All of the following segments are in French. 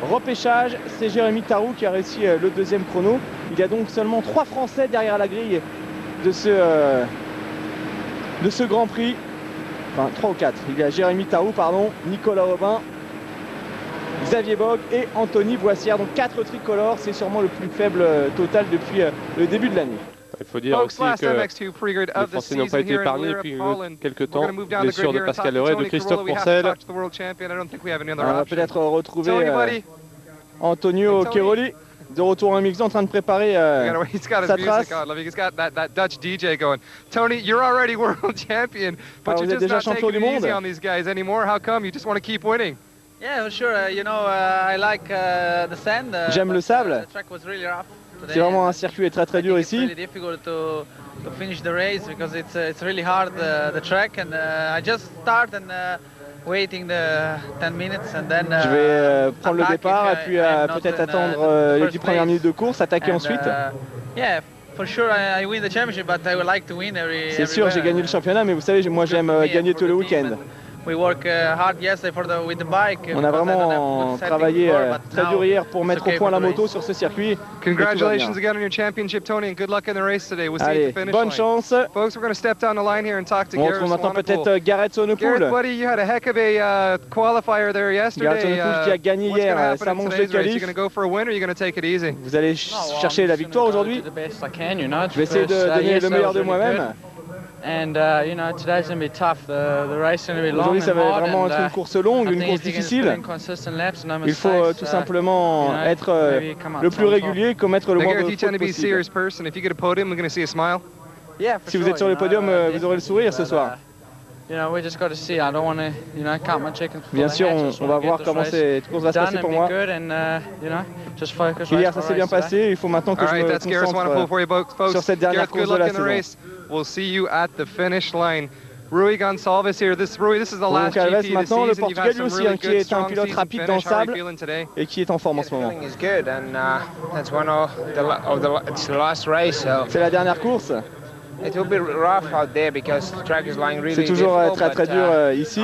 Repêchage, c'est Jérémy Tarou qui a réussi le deuxième chrono. Il y a donc seulement 3 Français derrière la grille de ce Grand Prix. Enfin 3 ou 4. Il y a Jérémy Tarou, pardon, Nicolas Aubin, Xavier Bogue et Anthony Boissière. Donc 4 tricolores, c'est sûrement le plus faible total depuis le début de l'année. Il faut dire aussi que les Français n'ont pas été épargnés depuis quelques temps. Blessure de Pascal Leray et de Christophe Pourcel. On va peut-être retrouver Antonio Cairoli de retour en mix en train de préparer sa trace. Tony, you're already world champion, but you're just not taking it easy on these guys anymore. How come? You just want to keep winning? Yeah, sure. You know, I like the sand. J'aime le sable. C'est vraiment un circuit très dur ici. It's really difficult to finish the race because it's really hard the track, and I just start and waiting the 10 minutes and then. Je vais prendre le départ et puis peut-être attendre les 10 premières minutes de course, attaquer ensuite. Yeah, for sure I win the championship, but I would like to win every. C'est sûr, j'ai gagné le championnat, mais vous savez, moi j'aime gagner tout le week-end. We work hard yesterday with the bike. On a vraiment travaillé très dur hier pour mettre au point la moto sur ce circuit. Congratulations again on your championship, Tony, and good luck in the race today. We'll see you at the finish bonne line. chance. Folks, we're going to step down the line here and talk to Gareth On retrouve maintenant peut-être Gareth Sonopoul. Gareth, buddy, you had a heck of a qualifier there yesterday. Gareth Sonopoul qui a gagné hier sa manche de qualif. Vous allez chercher la victoire aujourd'hui. Je vais essayer de donner le meilleur de moi-même. Aujourd'hui, ça va vraiment être une course longue, une course difficile. Il faut tout simplement être le plus régulier, commettre le moins de fautes possible. Si vous êtes sur le podium, vous aurez le sourire ce soir. Bien sûr, on va voir comment cette course va se passer pour moi. Hier, ça s'est bien passé. Il faut maintenant que je me concentre sur cette dernière course de la saison. We'll see you at the finish line. Rui Gonçalves here. Rui, this is the last GP of the season. Le Portugais lui aussi, qui est un pilote rapide dans le sable et qui est en forme en ce moment. C'est la dernière course. C'est toujours très dur ici.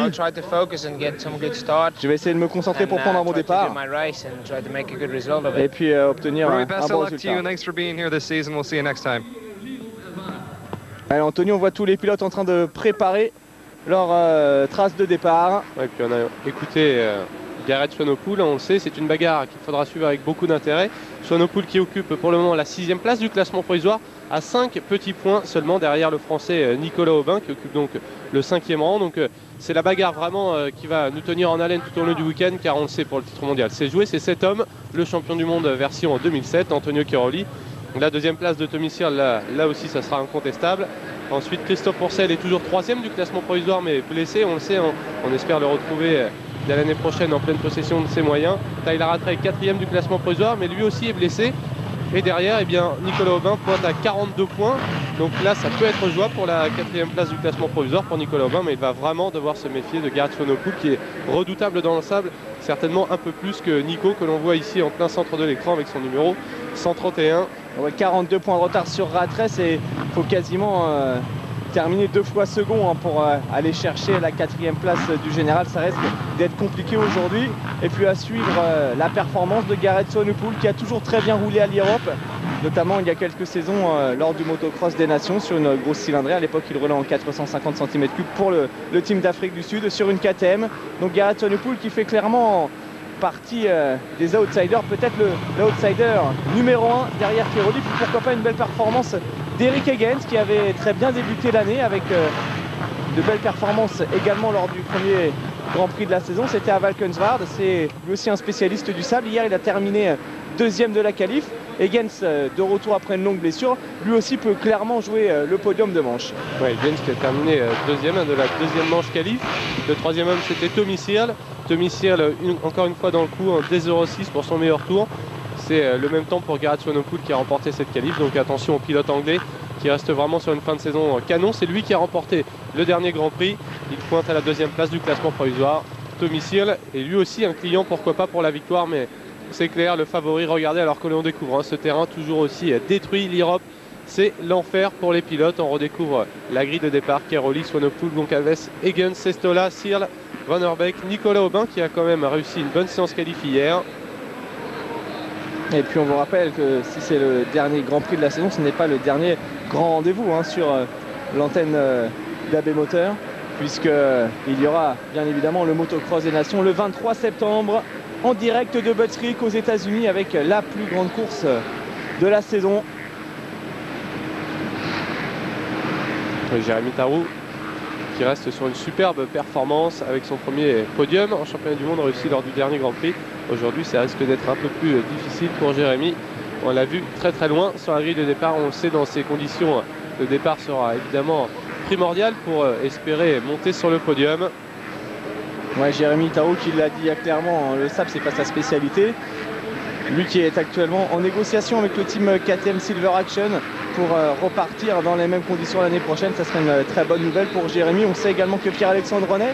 Je vais essayer de me concentrer pour prendre un bon départ et puis obtenir un bon résultat. Allez, Anthony, on voit tous les pilotes en train de préparer leur trace de départ. Et puis on a écouté Gareth Sonopoul, on le sait, c'est une bagarre qu'il faudra suivre avec beaucoup d'intérêt. Sonopoul qui occupe pour le moment la 6e place du classement provisoire à 5 petits points seulement derrière le français Nicolas Aubin qui occupe donc le 5e rang. Donc c'est la bagarre vraiment qui va nous tenir en haleine tout au long du week-end, car on le sait, pour le titre mondial c'est joué, c'est cet homme, le champion du monde version 2007, Antonio Cairoli. La 2e place de Tommy Searle, là aussi ça sera incontestable. Ensuite Christophe Pourcel est toujours 3e du classement provisoire mais blessé, on le sait, on espère le retrouver dès l'année prochaine en pleine possession de ses moyens. Tyler Rattray 4e du classement provisoire mais lui aussi est blessé. Et derrière, eh bien, Nicolas Aubin pointe à 42 points. Donc là, ça peut être jouable pour la 4e place du classement provisoire pour Nicolas Aubin, mais il va vraiment devoir se méfier de Gareth Sonopoul qui est redoutable dans le sable, certainement un peu plus que Nico que l'on voit ici en plein centre de l'écran avec son numéro 131. Ouais, 42 points de retard sur Rattray, il faut quasiment terminer 2 fois second pour aller chercher la 4e place du général. Ça risque d'être compliqué aujourd'hui. Et puis à suivre la performance de Gareth Sonopoul qui a toujours très bien roulé à l'Europe, notamment il y a quelques saisons lors du motocross des nations sur une grosse cylindrée. À l'époque il roulait en 450 cm3 pour le team d'Afrique du Sud sur une KTM. Donc Gareth Sonopoul qui fait clairement partie des outsiders, peut-être l'outsider numéro 1 derrière Cairoli. Puis pourquoi pas une belle performance d'Eric Higgins qui avait très bien débuté l'année avec de belles performances également lors du premier Grand Prix de la saison. C'était à Valkenswaard, c'est lui aussi un spécialiste du sable. Hier il a terminé 2e de la qualif. Higgins de retour après une longue blessure, lui aussi peut clairement jouer le podium de manche. Ouais, Higgins qui a terminé 2e de la 2e manche qualif. Le 3e homme c'était Tommy Searle. Tommy Searle encore une fois dans le coup, en 2,06 pour son meilleur tour. C'est le même temps pour Gareth Sonopoul qui a remporté cette qualif. Donc attention au pilote anglais qui reste vraiment sur une fin de saison canon. C'est lui qui a remporté le dernier Grand Prix. Il pointe à la 2e place du classement provisoire. Tommy Searle est lui aussi un client, pourquoi pas pour la victoire, mais c'est clair, le favori. Regardez alors que l'on découvre ce terrain toujours aussi détruit. L'Europe, c'est l'enfer pour les pilotes. On redécouvre la grille de départ. Cairoli, Sonopoul, Goncalves, Higgins, Sestola, Searle, Van Orbeek, Nicolas Aubin qui a quand même réussi une bonne séance qualif hier. Et puis on vous rappelle que si c'est le dernier Grand Prix de la saison, ce n'est pas le dernier grand rendez-vous sur l'antenne d'AB Moteur, puisqu'il y aura bien évidemment le Motocross des Nations le 23 septembre en direct de Butts Creek aux États-Unis avec la plus grande course de la saison. Jérémy Tarou qui reste sur une superbe performance avec son premier podium en championnat du monde réussi lors du dernier Grand Prix. Aujourd'hui, ça risque d'être un peu plus difficile pour Jérémy. On l'a vu très loin sur la grille de départ. On le sait, dans ces conditions, le départ sera évidemment primordial pour espérer monter sur le podium. Ouais, Jérémy Tarou qui l'a dit clairement, le sable c'est pas sa spécialité. Lui qui est actuellement en négociation avec le team KTM Silver Action pour repartir dans les mêmes conditions l'année prochaine. Ça serait une très bonne nouvelle pour Jérémy. On sait également que Pierre-Alexandre Renet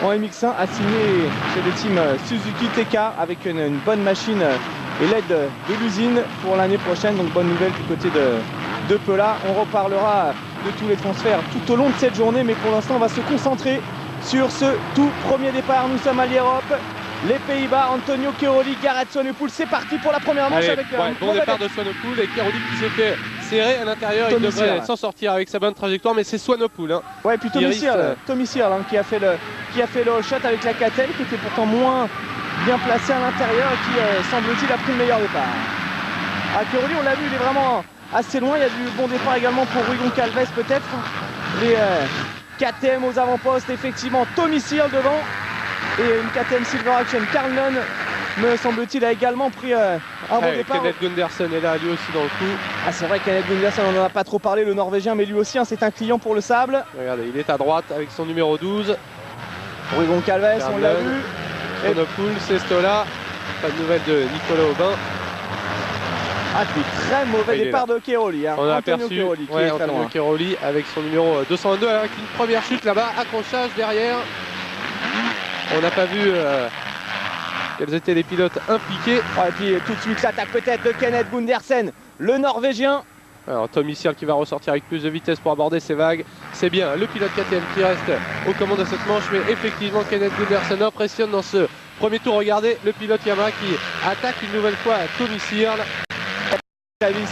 en MX1 a signé chez le team Suzuki TK avec une bonne machine et l'aide de l'usine pour l'année prochaine. Donc bonne nouvelle du côté de Pela. On reparlera de tous les transferts tout au long de cette journée, mais pour l'instant on va se concentrer sur ce tout premier départ. Nous sommes à l'Europe, les Pays-Bas. Antonio Cairoli, Garrett Swanepoel, c'est parti pour la première manche. Allez, avec bon départ de Swanepoel et Cairoli qui s'est fait serrer à l'intérieur. Il devrait s'en sortir avec sa bonne trajectoire, mais c'est Swanepoel. Ouais, puis Tommy Searle qui a fait le all shot avec la KTM, qui était pourtant moins bien placé à l'intérieur et qui semble-t-il a pris le meilleur départ. Cairoli, on l'a vu, il est vraiment assez loin. Il y a du bon départ également pour Rui Goncalves peut-être. Les KTM aux avant-postes, effectivement Tommy Searle devant et une KTM Silver Action. Carl Nunn, me semble-t-il, a également pris un bon départ. Kenneth Gundersen est là lui aussi dans le coup. Ah, c'est vrai que Kenneth Gundersen, on n'en a pas trop parlé, le Norvégien, mais lui aussi c'est un client pour le sable. Regardez, il est à droite avec son numéro 12. Rui Goncalves, on l'a vu. Swanepoel, Sestola, pas de nouvelles de Nicolas Aubin. Ah, puis très mauvais départ de Cairoli. On a aperçu Antonio Cairoli avec son numéro 222 avec une première chute là-bas, accrochage derrière. On n'a pas vu quels étaient les pilotes impliqués. Et puis tout de suite l'attaque peut-être de Kenneth Gundersen, le Norvégien. Alors Tommy Searle qui va ressortir avec plus de vitesse pour aborder ces vagues. C'est bien le pilote KTM qui reste aux commandes de cette manche, mais effectivement Kenneth Gundersen impressionne dans ce premier tour. Regardez le pilote Yamaha qui attaque une nouvelle fois Tommy Searle.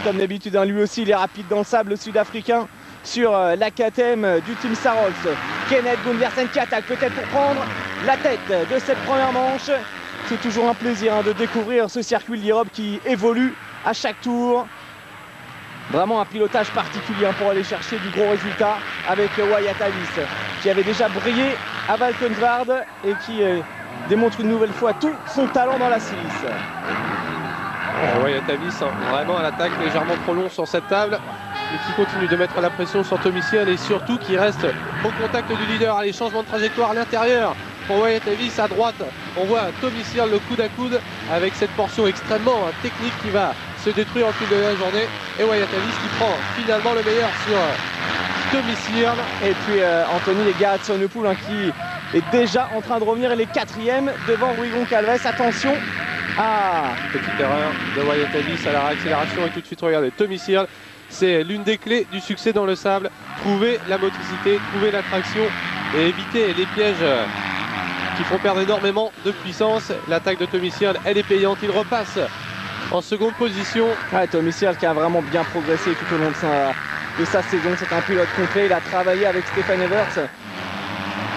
Comme d'habitude, lui aussi il est rapide dans le sable, le sud-africain sur la KTM du team Sarols. Kenneth Gundersen qui attaque peut-être pour prendre la tête de cette première manche. C'est toujours un plaisir de découvrir ce circuit de l'Europe qui évolue à chaque tour. Vraiment un pilotage particulier pour aller chercher du gros résultat avec Wyatt Harris qui avait déjà brillé à Valkenswaard et qui démontre une nouvelle fois tout son talent dans la Suisse. Wyatt Harris vraiment à l'attaque, légèrement trop long sur cette table, mais qui continue de mettre la pression sur Tommy Searle et surtout qui reste au contact du leader. Allez, changement de trajectoire à l'intérieur pour Wyatt Harris. À droite, on voit Tommy Searle le coude à coude avec cette portion extrêmement technique qui va se détruire au fil de la journée. Et Wyatt Harris qui prend finalement le meilleur sur Tommy Searle. Et puis Anthony et Garrett Swanepoel qui est déjà en train de revenir. Elle est quatrième devant Rui Goncalves. Attention. Petite erreur de Wyatt Harris à la réaccélération et tout de suite regardez Tommy Searle. C'est l'une des clés du succès dans le sable. Trouver la motricité, trouver la traction et éviter les pièges qui font perdre énormément de puissance. L'attaque de Tommy Searle, elle est payante. Il repasse en seconde position. Tommy Searle qui a vraiment bien progressé tout au long de sa saison. C'est un pilote complet. Il a travaillé avec Stefan Everts.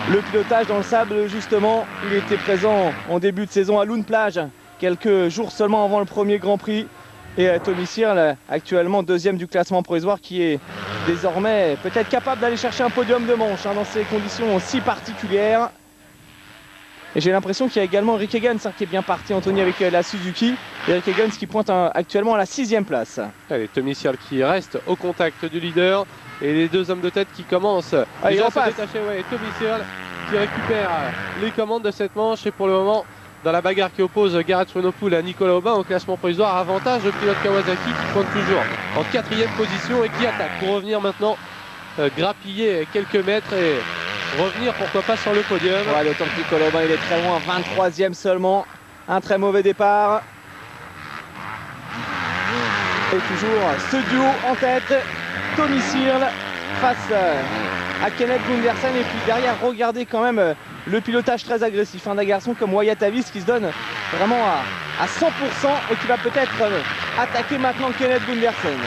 Le pilotage dans le sable, justement, il était présent en début de saison à Loon Plage, quelques jours seulement avant le premier Grand Prix. Et Tommy Searle, actuellement deuxième du classement provisoire, qui est désormais peut-être capable d'aller chercher un podium de manche dans ces conditions si particulières. Et j'ai l'impression qu'il y a également Rick Higgins qui est bien parti, Anthony, avec la Suzuki. Et Rick Higgins qui pointe actuellement à la 6e place. Allez, Tommy Searle qui reste au contact du leader. Et les deux hommes de tête qui commencent déjà à se détacher. Tommy Searle qui récupère les commandes de cette manche. Et pour le moment, dans la bagarre qui oppose Garrett Swanepoel à Nicolas Aubin au classement provisoire, avantage le pilote Kawasaki qui pointe toujours en 4e position et qui attaque pour revenir maintenant grappiller quelques mètres et revenir pourquoi pas sur le podium. D'autant que Nicolas Aubin il est très loin, 23e seulement, un très mauvais départ. Et toujours ce duo en tête, Tommy Searle face à Kenneth Gundersen. Et puis derrière, regardez quand même le pilotage très agressif d'un garçon comme Wyatt Davis qui se donne vraiment à 100% et qui va peut-être attaquer maintenant Kenneth Gundersen.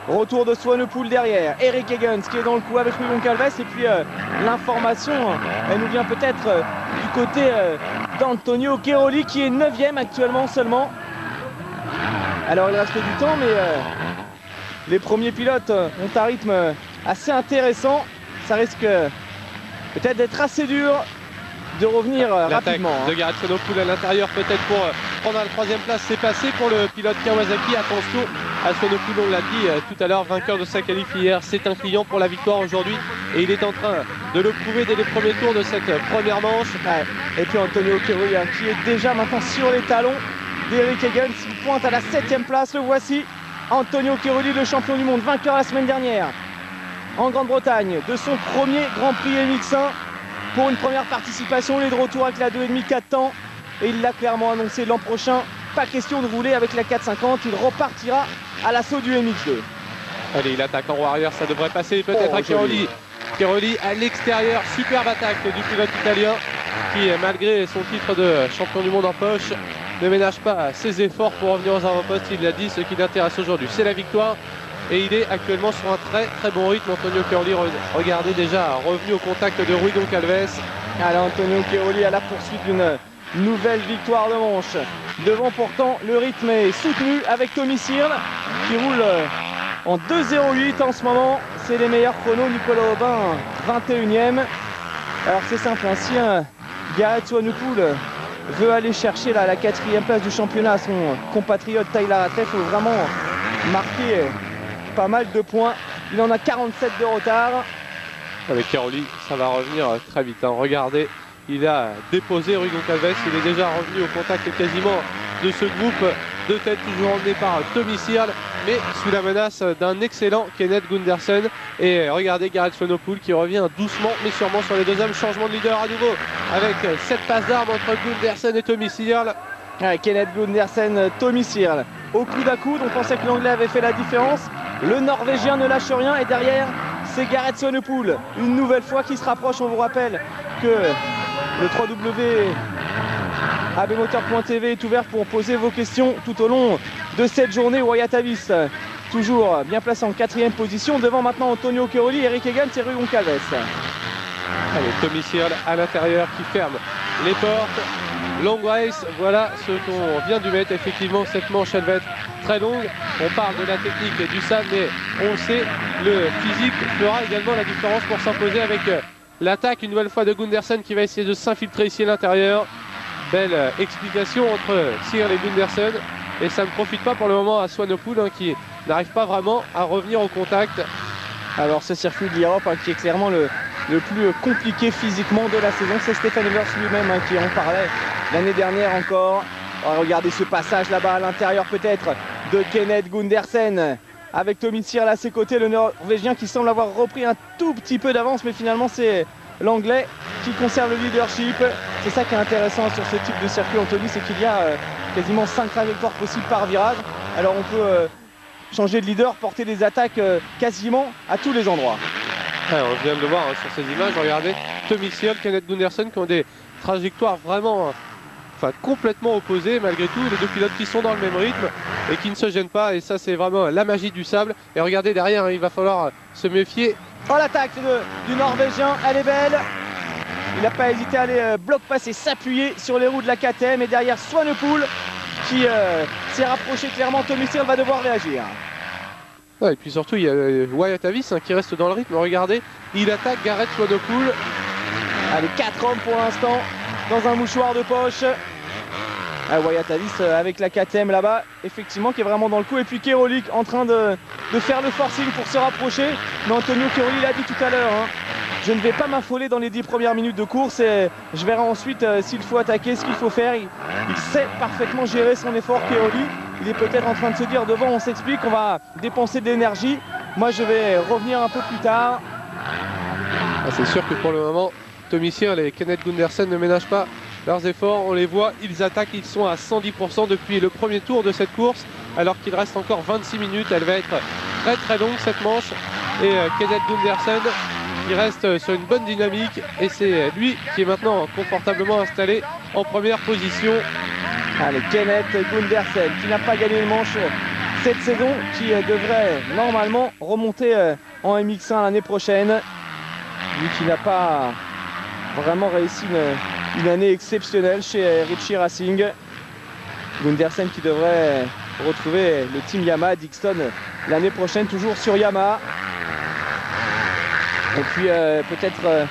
Retour de Swanepoel derrière, Eric Higgins qui est dans le coup avec Rui Goncalves. Et puis l'information, elle nous vient peut-être du côté d'Antonio Cairoli qui est 9e actuellement seulement. Alors il reste du temps, mais les premiers pilotes ont un rythme assez intéressant. Ça risque peut-être d'être assez dur de revenir rapidement. De Garrett Swanepoel à l'intérieur peut-être pour prendre la 3e place. C'est passé pour le pilote Kawasaki. Attention à Swanepoel, on l'a dit tout à l'heure, vainqueur de sa qualif hier. C'est un client pour la victoire aujourd'hui et il est en train de le prouver dès les premiers tours de cette première manche. Ouais. Et puis Antonio Cairoli qui est déjà maintenant sur les talons d'Eric Higgins. Il pointe à la 7e place, le voici. Antonio Cairoli, le champion du monde, vainqueur la semaine dernière en Grande-Bretagne de son premier Grand Prix MX1. Pour une première participation, il est de retour avec la 2,5 4 temps et il l'a clairement annoncé l'an prochain. Pas question de rouler avec la 450, il repartira à l'assaut du MX2. Allez, il attaque en roue arrière, ça devrait passer peut-être à Cairoli. Cairoli à l'extérieur, superbe attaque du pilote italien qui, malgré son titre de champion du monde en poche, ne ménage pas ses efforts pour revenir aux avant-postes. Il l'a dit, ce qui l'intéresse aujourd'hui, c'est la victoire. Et il est actuellement sur un très bon rythme. Antonio Cairoli, regardez, déjà revenu au contact de Rui Goncalves. Alors Antonio Cairoli à la poursuite d'une nouvelle victoire de manche. Devant pourtant, le rythme est soutenu avec Tommy Searle qui roule en 2,08 en ce moment. C'est les meilleurs chronos. Nicolas Aubin 21e. Alors c'est simple, si Garrett Swanepoel veut aller chercher la 4e place du championnat à son compatriote Tyler Rattray, il faut vraiment marquer pas mal de points. Il en a 47 de retard. Avec Cairoli, ça va revenir très vite. Regardez, il a déposé Rui Goncalves. Il est déjà revenu au contact quasiment de ce groupe de tête, toujours emmené par Tommy Searle, mais sous la menace d'un excellent Kenneth Gundersen. Et regardez Garrett Swanepoel qui revient doucement mais sûrement sur les 2 hommes. Changement de leader à nouveau avec cette passe d'armes entre Gundersen et Tommy Searle. Kenneth Gundersen, Tommy Searle au coude à coude. On pensait que l'anglais avait fait la différence. Le norvégien ne lâche rien et derrière c'est Garrett Swanepoel une nouvelle fois qui se rapproche. On vous rappelle que le 3W abmotor.tv est ouvert pour poser vos questions tout au long de cette journée. Wyatt Davis toujours bien placé en 4e position devant maintenant Antonio Cairoli, Eric Higgins et Rui Goncalves. Allez, Tommy Searle à l'intérieur qui ferme les portes. Long race, voilà ce qu'on vient de mettre. Effectivement, cette manche elle va être très longue. On parle de la technique et du sable, mais on le sait, le physique fera également la différence pour s'imposer avec l'attaque une nouvelle fois de Gundersen qui va essayer de s'infiltrer ici à l'intérieur. Belle explication entre Searle et Gundersen. Et ça ne profite pas pour le moment à Swanepoel qui n'arrive pas vraiment à revenir au contact. Alors ce circuit de l'Europe qui est clairement le plus compliqué physiquement de la saison. C'est Stefan Evers lui-même qui en parlait l'année dernière encore. Regardez ce passage là-bas à l'intérieur peut-être de Kenneth Gundersen avec Tommy Searle à ses côtés, le Norvégien qui semble avoir repris un tout petit peu d'avance, mais finalement c'est l'Anglais qui conserve le leadership. C'est ça qui est intéressant sur ce type de circuit, Anthony, c'est qu'il y a quasiment 5 trajectoires possibles par virage. Alors on peut changer de leader, porter des attaques quasiment à tous les endroits. On vient de le voir sur ces images, regardez Tommy Searle, Kenneth Gundersen qui ont des trajectoires vraiment complètement opposées malgré tout, les 2 pilotes qui sont dans le même rythme et qui ne se gênent pas, et ça c'est vraiment la magie du sable. Et regardez derrière, il va falloir se méfier. Oh, l'attaque du Norvégien, elle est belle. Il n'a pas hésité à aller bloc passer, s'appuyer sur les roues de la KTM, et derrière Swanepoel qui s'est rapproché clairement. Tommy Searle va devoir réagir. Et puis surtout il y a Wyatt Davis qui reste dans le rythme. Regardez, il attaque Garrett Swanepoel. Allez, 4 hommes pour l'instant dans un mouchoir de poche. Wyatt Davis avec la KTM là-bas, effectivement, qui est vraiment dans le coup. Et puis Cairoli en train de faire le forcing pour se rapprocher. Mais Antonio Cairoli l'a dit tout à l'heure, je ne vais pas m'affoler dans les 10 premières minutes de course et je verrai ensuite s'il faut attaquer, ce qu'il faut faire. Il sait parfaitement gérer son effort, Cairoli. Il est peut-être en train de se dire, devant on s'explique, on va dépenser de l'énergie. Moi je vais revenir un peu plus tard. C'est sûr que pour le moment, Tommy Searle et Kenneth Gundersen ne ménagent pas leurs efforts. On les voit, ils attaquent, ils sont à 110% depuis le premier tour de cette course, alors qu'il reste encore 26 minutes. Elle va être très longue cette manche. et Kenneth Gundersen qui reste sur une bonne dynamique et c'est lui qui est maintenant confortablement installé en première position. Allez, Kenneth Gundersen qui n'a pas gagné une manche cette saison, qui devrait normalement remonter en MX1 l'année prochaine. Lui qui n'a pas vraiment réussi une année exceptionnelle chez Ritchie Racing. Gundersen qui devrait retrouver le team Yamaha Dixon l'année prochaine, toujours sur Yamaha. Et puis peut-être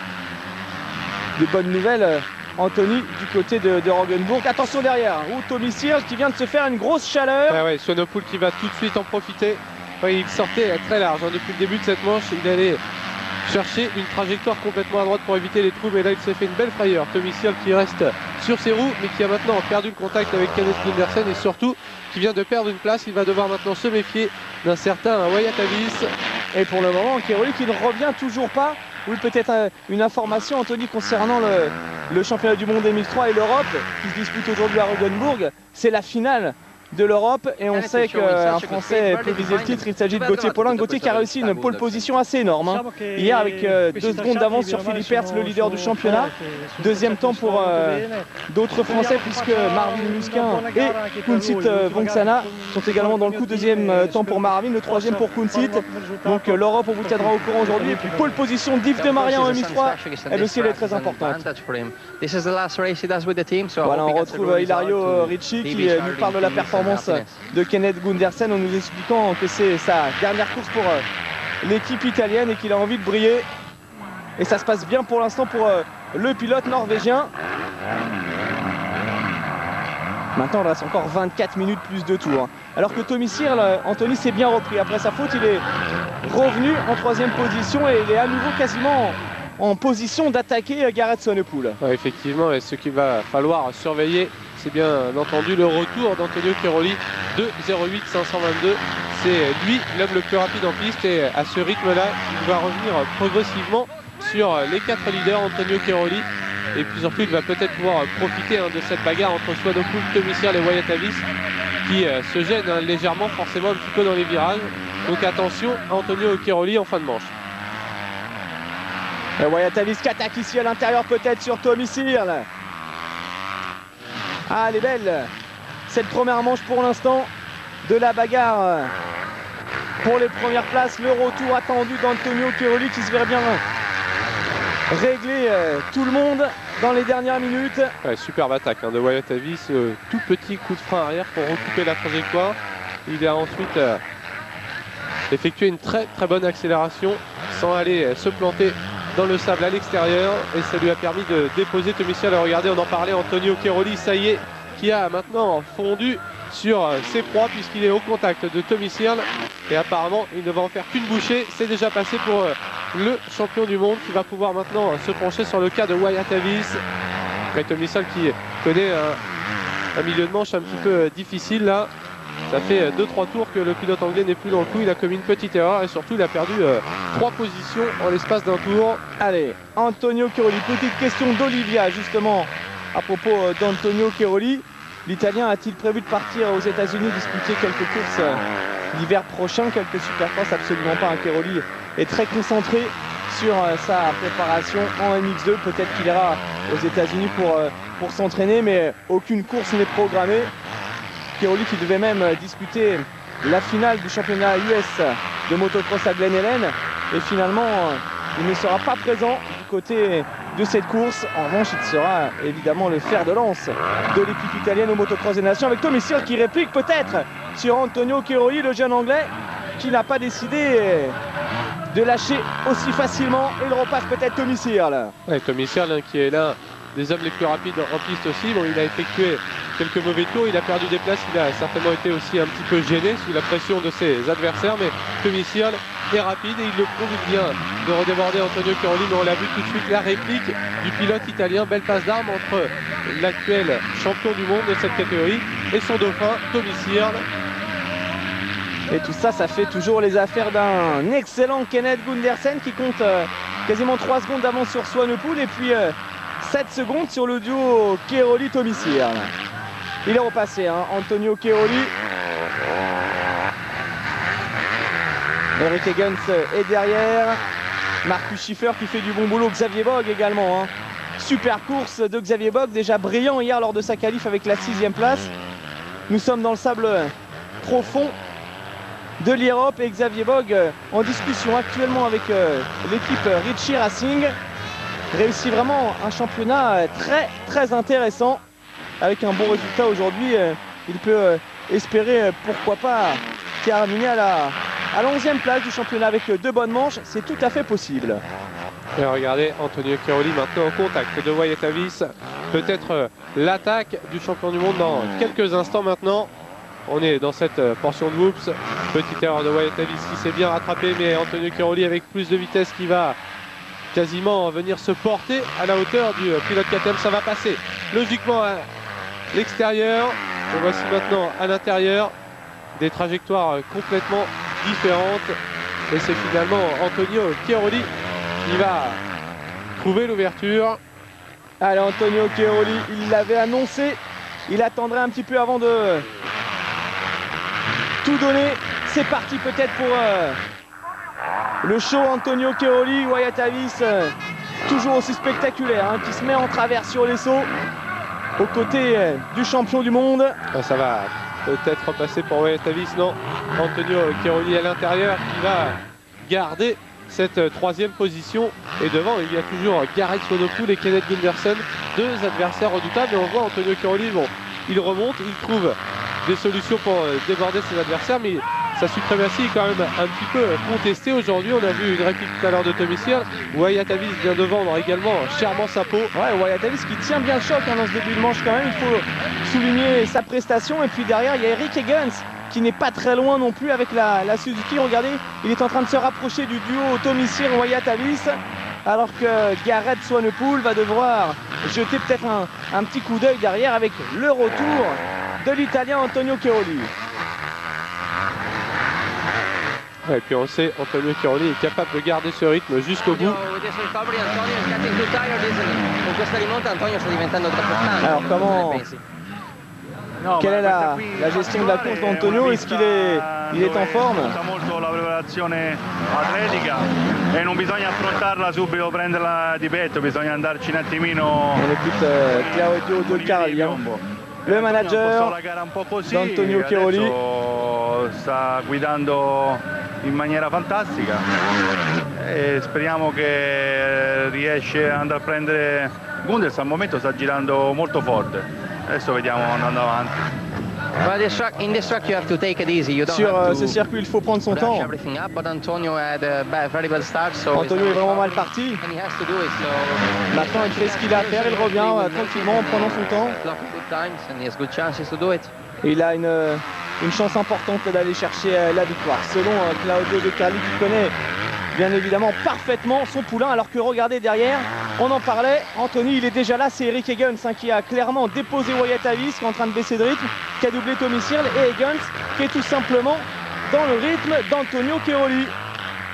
de bonnes nouvelles, Anthony, du côté de Rogenbourg. Attention derrière, où Tommy Sears qui vient de se faire une grosse chaleur. Ouais, Swanepoel qui va tout de suite en profiter. Ouais, il sortait très large depuis le début de cette manche. Il allait chercher une trajectoire complètement à droite pour éviter les trous, mais là il s'est fait une belle frayeur. Tommy Sears qui reste sur ses roues, mais qui a maintenant perdu le contact avec Kenneth Gundersen et surtout qui vient de perdre une place. Il va devoir maintenant se méfier d'un certain Wyatt Avis. Et pour le moment, Cairoli qui ne revient toujours pas. Oui, peut-être une information, Anthony, concernant le championnat du monde MX3 et l'Europe qui se dispute aujourd'hui à Rogenbourg. C'est la finale de l'Europe et on sait qu'un Français peut viser le titre. Il s'agit de Gauthier Paulin. Gauthier qui a réussi une pole position assez énorme hein. Hier avec 2 secondes d'avance sur Philippe Hertz, le leader du championnat. Deuxième temps pour d'autres Français puisque Marvin Musquin et Kunsit Vongsana sont également dans le coup. Deuxième temps pour Marvin, le troisième pour Kunsit. Donc l'Europe, on vous tiendra au courant aujourd'hui. Et puis pole position d'Yves de Maria en MX3, elle aussi elle est très importante. Voilà, on retrouve Hilario Ricci qui nous parle de la performance de Kenneth Gundersen en nous expliquant que c'est sa dernière course pour l'équipe italienne et qu'il a envie de briller. Et ça se passe bien pour l'instant pour le pilote norvégien. Maintenant, il reste encore 24 minutes plus de tours. Alors que Tommy Searle, Anthony s'est bien repris. Après sa faute, il est revenu en 3e position et il est à nouveau quasiment en position d'attaquer Gareth Swanepoel. Ouais, effectivement, et ce qu'il va falloir surveiller, c'est bien entendu le retour d'Antonio Cairoli de 0,8 522. C'est lui l'homme le plus rapide en piste et à ce rythme-là, il va revenir progressivement sur les 4 leaders, Antonio Cairoli. Et puis surtout, il va peut-être pouvoir profiter de cette bagarre entre Swanepoel, Tommy Searle et Wyatt Avis qui se gêne légèrement, forcément un petit peu dans les virages. Donc attention à Antonio Cairoli en fin de manche. Et Wyatt Avis qui attaque ici à l'intérieur peut-être sur Tommy Searle. Ah, elle est belle cette première manche pour l'instant de la bagarre pour les premières places. Le retour attendu d'Antonio Cairoli qui se verrait bien régler tout le monde dans les dernières minutes. Ouais, superbe attaque de Wyatt Avis, tout petit coup de frein arrière pour recouper la trajectoire. Il a ensuite effectué une très bonne accélération sans aller se planter dans le sable à l'extérieur et ça lui a permis de déposer Tommy Searle. Regardez, on en parlait, Antonio Cairoli, ça y est, qui a maintenant fondu sur ses proies puisqu'il est au contact de Tommy Searle et apparemment il ne va en faire qu'une bouchée. C'est déjà passé pour le champion du monde qui va pouvoir maintenant se pencher sur le cas de Wyatt Avis. Et Tommy Searle qui connaît un milieu de manche un petit peu difficile là. Ça fait 2-3 tours que le pilote anglais n'est plus dans le coup. Il a commis une petite erreur et surtout il a perdu 3 positions en l'espace d'un tour. Allez, Antonio Cairoli, petite question d'Olivia justement à propos d'Antonio Cairoli. L'Italien a-t-il prévu de partir aux États-Unis disputer quelques courses l'hiver prochain, quelques supercross? Absolument pas. Cairoli est très concentré sur sa préparation en MX2. Peut-être qu'il ira aux États-Unis pour s'entraîner, mais aucune course n'est programmée. Cairoli qui devait même disputer la finale du championnat US de motocross à Glen Helen et finalement il ne sera pas présent du côté de cette course. En revanche, il sera évidemment le fer de lance de l'équipe italienne au motocross des nations avec Tommy Searle qui réplique peut-être sur Antonio Cairoli, le jeune anglais qui n'a pas décidé de lâcher aussi facilement. Il repasse peut-être Tommy Searle. Ouais, Tommy Searle qui est l'un des hommes les plus rapides en piste aussi. Bon, il a effectué quelques mauvais tours, il a perdu des places, il a certainement été aussi un petit peu gêné sous la pression de ses adversaires, mais Tommy Searle est rapide et il le prouve. Il vient de redéborder Antonio Cairoli, mais on l'a vu tout de suite, la réplique du pilote italien. Belle passe d'armes entre l'actuel champion du monde de cette catégorie et son dauphin Tommy Searle. Et tout ça, ça fait toujours les affaires d'un excellent Kenneth Gundersen qui compte quasiment 3 secondes d'avance sur Swanepoel et puis 7 secondes sur le duo Cairoli-Tommy Searle. Il est repassé, Antonio Cairoli. Eric Higgins est derrière. Marcus Schiffer qui fait du bon boulot. Xavier Bogue également. Super course de Xavier Bogue, déjà brillant hier lors de sa qualif avec la 6e place. Nous sommes dans le sable profond de l'Europe et Xavier Bogue en discussion actuellement avec l'équipe Ritchie Racing. Réussit vraiment un championnat très intéressant. Avec un bon résultat aujourd'hui, il peut espérer pourquoi pas terminer à la 11e place du championnat avec 2 bonnes manches. C'est tout à fait possible. Et regardez Antonio Chiaroli maintenant en contact de Wyatt Davis. Peut-être l'attaque du champion du monde dans quelques instants maintenant. On est dans cette portion de whoops. Petite erreur de Wyatt Davis qui s'est bien rattrapé, mais Antonio Chiaroli avec plus de vitesse qui va quasiment venir se porter à la hauteur du pilote KTM. Ça va passer logiquement à l'extérieur. Et voici maintenant à l'intérieur des trajectoires complètement différentes. Et c'est finalement Antonio Chiaroli qui va trouver l'ouverture. Allez, Antonio Chiaroli, il l'avait annoncé. Il attendrait un petit peu avant de tout donner. C'est parti peut-être pour le show Antonio Chiaroli. Wyatt Davis, toujours aussi spectaculaire, qui se met en travers sur les sauts aux côtés du champion du monde. Ça va peut-être passer pour Wyatt Davis, non. Antonio Chiaroli à l'intérieur qui va garder cette 3e position. Et devant, il y a toujours Gareth Swanepoel et Kenneth Gundersen, 2 adversaires redoutables. Et on voit Antonio Chiaroli, bon, il remonte, il trouve des solutions pour déborder ses adversaires, mais sa suprématie est quand même un petit peu contestée aujourd'hui. On a vu une réplique tout à l'heure de Tommy Searle. Wyatt Davis vient de vendre également chèrement sa peau. Ouais, Wyatt Davis qui tient bien le choc dans ce début de manche quand même. Il faut souligner sa prestation. Et puis derrière, il y a Eric Higgins qui n'est pas très loin non plus avec la Suzuki. Regardez, il est en train de se rapprocher du duo Tommy Searle Wyatt Davis, alors que Gareth Swanepoel va devoir jeter peut-être un petit coup d'œil derrière avec le retour de l'Italien Antonio Chiaroli. Et puis on sait, Antonio Chiaroli est capable de garder ce rythme jusqu'au bout. Alors comment... Quelle est la gestion de la course d'Antonio? Est-ce qu'il est en forme? E non bisogna affrontarla subito, prenderla di petto, bisogna andarci un attimino. On écoute Claudio Dolcarelli, le manager d'Antonio Chiaroli. Sta guidando in maniera fantastica e speriamo che riesce ad andare a prendere Gundersen. Al momento sta girando molto forte, adesso vediamo andando avanti. Sur ce circuit, il faut prendre son temps. Antonio est vraiment mal parti. Maintenant, il fait ce qu'il a à faire, il revient tranquillement en prenant son temps. Et il a une chance importante d'aller chercher la victoire. Selon Claudio Dolcarelli qui connaît bien évidemment parfaitement son poulain, alors que regardez derrière, on en parlait, Anthony il est déjà là, c'est Eric Higgins qui a clairement déposé Wyatt Davis, qui est en train de baisser de rythme, qui a doublé Tommy Searle, et Higgins qui est tout simplement dans le rythme d'Antonio Chiaroli.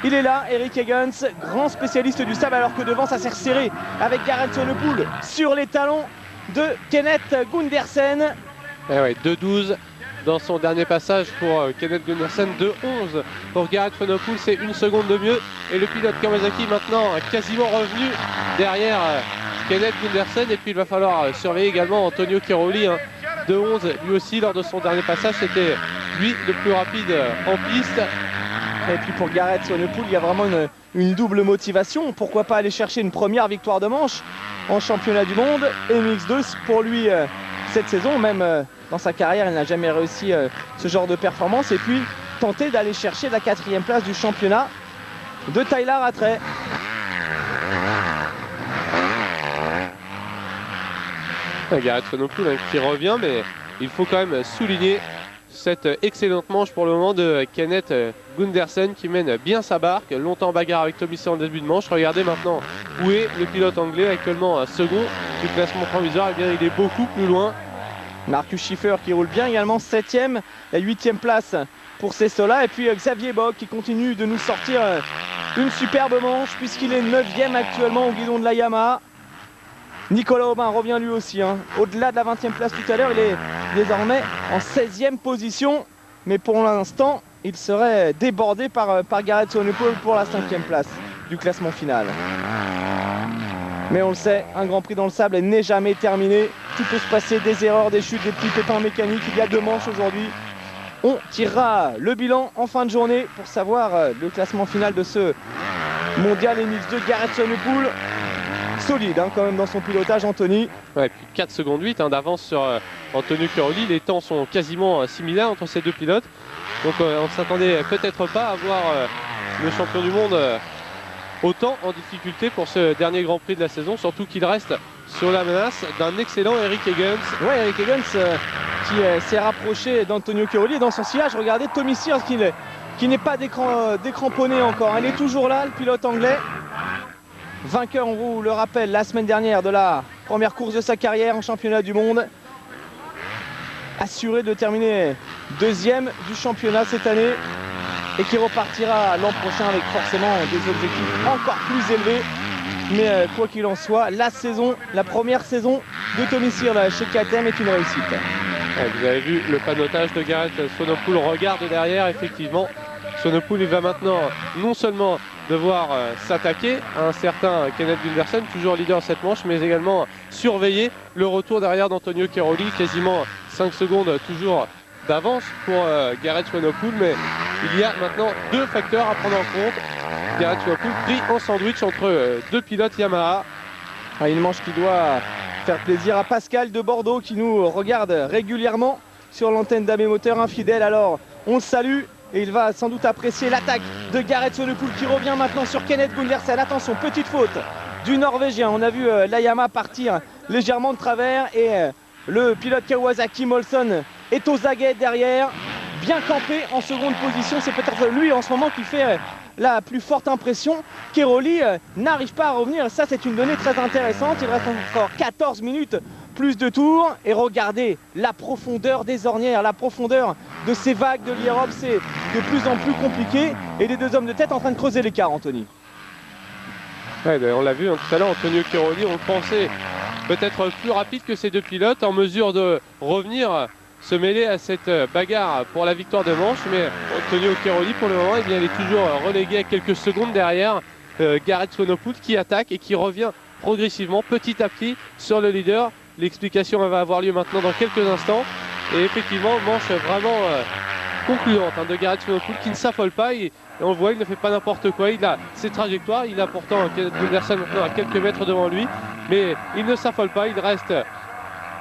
Il est là, Eric Higgins, grand spécialiste du sable, alors que devant ça s'est resserré avec Gareth Swanepoel sur les talons de Kenneth Gundersen. Et ouais, 2-12 dans son dernier passage pour Kenneth Gundersen, 2-11 pour Gareth Swanepoel, c'est 1 seconde de mieux. Et le pilote Kawasaki maintenant quasiment revenu derrière Kenneth Gundersen. Et puis il va falloir surveiller également Antonio Chiaroli, 2-11 lui aussi lors de son dernier passage, c'était lui le plus rapide en piste. Et puis pour Gareth Swanepoel, il y a vraiment une double motivation. Pourquoi pas aller chercher une première victoire de manche en championnat du monde. Et MX2 pour lui cette saison, même dans sa carrière, il n'a jamais réussi ce genre de performance. Et puis tenter d'aller chercher la 4e place du championnat de Tyler Rattray. Gareth Swanepoel qui revient, mais il faut quand même souligner cette excellente manche pour le moment de Kenneth Gundersen qui mène bien sa barque, longtemps en bagarre avec Tommy Searle en début de manche. Regardez maintenant où est le pilote anglais, actuellement second du classement provisoire. Et bien il est beaucoup plus loin. Marcus Schiffer qui roule bien également 7e, la 8e place pour Sessola. Et puis Xavier Bogue qui continue de nous sortir une superbe manche puisqu'il est 9e actuellement au guidon de la Yamaha. Nicolas Aubin revient lui aussi, au-delà de la 20e place tout à l'heure, il est désormais en 16e position. Mais pour l'instant, il serait débordé par Garrett Swanepoel pour la 5e place du classement final. Mais on le sait, un Grand Prix dans le sable n'est jamais terminé. Tout peut se passer, des erreurs, des chutes, des petits pépins mécaniques. Il y a 2 manches aujourd'hui. On tirera le bilan en fin de journée pour savoir le classement final de ce mondial MX2. Garrett Swanepoel, solide quand même dans son pilotage, Anthony. Ouais, puis 4 secondes 8 d'avance sur Antonio Chiaroli. Les temps sont quasiment similaires entre ces deux pilotes. Donc on ne s'attendait peut-être pas à voir le champion du monde autant en difficulté pour ce dernier Grand Prix de la saison, surtout qu'il reste sur la menace d'un excellent Eric Higgins. Ouais, Eric Higgins qui s'est rapproché d'Antonio Chiaroli, et dans son sillage, regardez Tommy Sears qui n'est pas décramponné encore. Il est toujours là, le pilote anglais. Vainqueur, on vous le rappelle, la semaine dernière de la première course de sa carrière en championnat du monde. Assuré de terminer 2e du championnat cette année et qui repartira l'an prochain avec forcément des objectifs encore plus élevés. Mais quoi qu'il en soit, la première saison de Tommy Sears chez KTM est une réussite. Ouais, vous avez vu le panotage de Garrett Swanepoel, regarde derrière, effectivement. Swanepoel, il va maintenant non seulement devoir s'attaquer à un certain Kenneth Gundersen, toujours leader de cette manche, mais également surveiller le retour derrière d'Antonio Chiaroli, quasiment 5 secondes toujours d'avance pour Garrett Swanepoel, mais il y a maintenant 2 facteurs à prendre en compte. Garrett Swanepoel pris en sandwich entre 2 pilotes Yamaha. Une manche qui doit faire plaisir à Pascal de Bordeaux qui nous regarde régulièrement sur l'antenne d'AB Moteur Infidèle. Alors on le salue et il va sans doute apprécier l'attaque de Garrett Swanepoel qui revient maintenant sur Kenneth Gundersen. Attention, petite faute du Norvégien. On a vu la Yamaha partir légèrement de travers et le pilote Kawasaki Molson est aux aguets derrière, bien campé en seconde position. C'est peut-être lui en ce moment qui fait la plus forte impression. Chiaroli n'arrive pas à revenir. Ça, c'est une donnée très intéressante. Il reste encore 14 minutes plus de tours. Et regardez la profondeur des ornières, la profondeur de ces vagues de l'Europe. C'est de plus en plus compliqué. Et les 2 hommes de tête en train de creuser l'écart, Anthony. Ouais, on l'a vu tout à l'heure, Antonio Chiaroli, on le pensait peut-être plus rapide que ces 2 pilotes, en mesure de revenir se mêler à cette bagarre pour la victoire de manche, mais Antonio Chiaroli pour le moment il est toujours relégué à quelques secondes derrière Garrett Swanepoel qui attaque et qui revient progressivement petit à petit sur le leader. L'explication va avoir lieu maintenant dans quelques instants et effectivement manche vraiment concluante de Garrett Swanepoel qui ne s'affole pas et on le voit, il ne fait pas n'importe quoi, il a ses trajectoires, il a pourtant Kenneth Gundersen maintenant à quelques mètres devant lui, mais il ne s'affole pas, il reste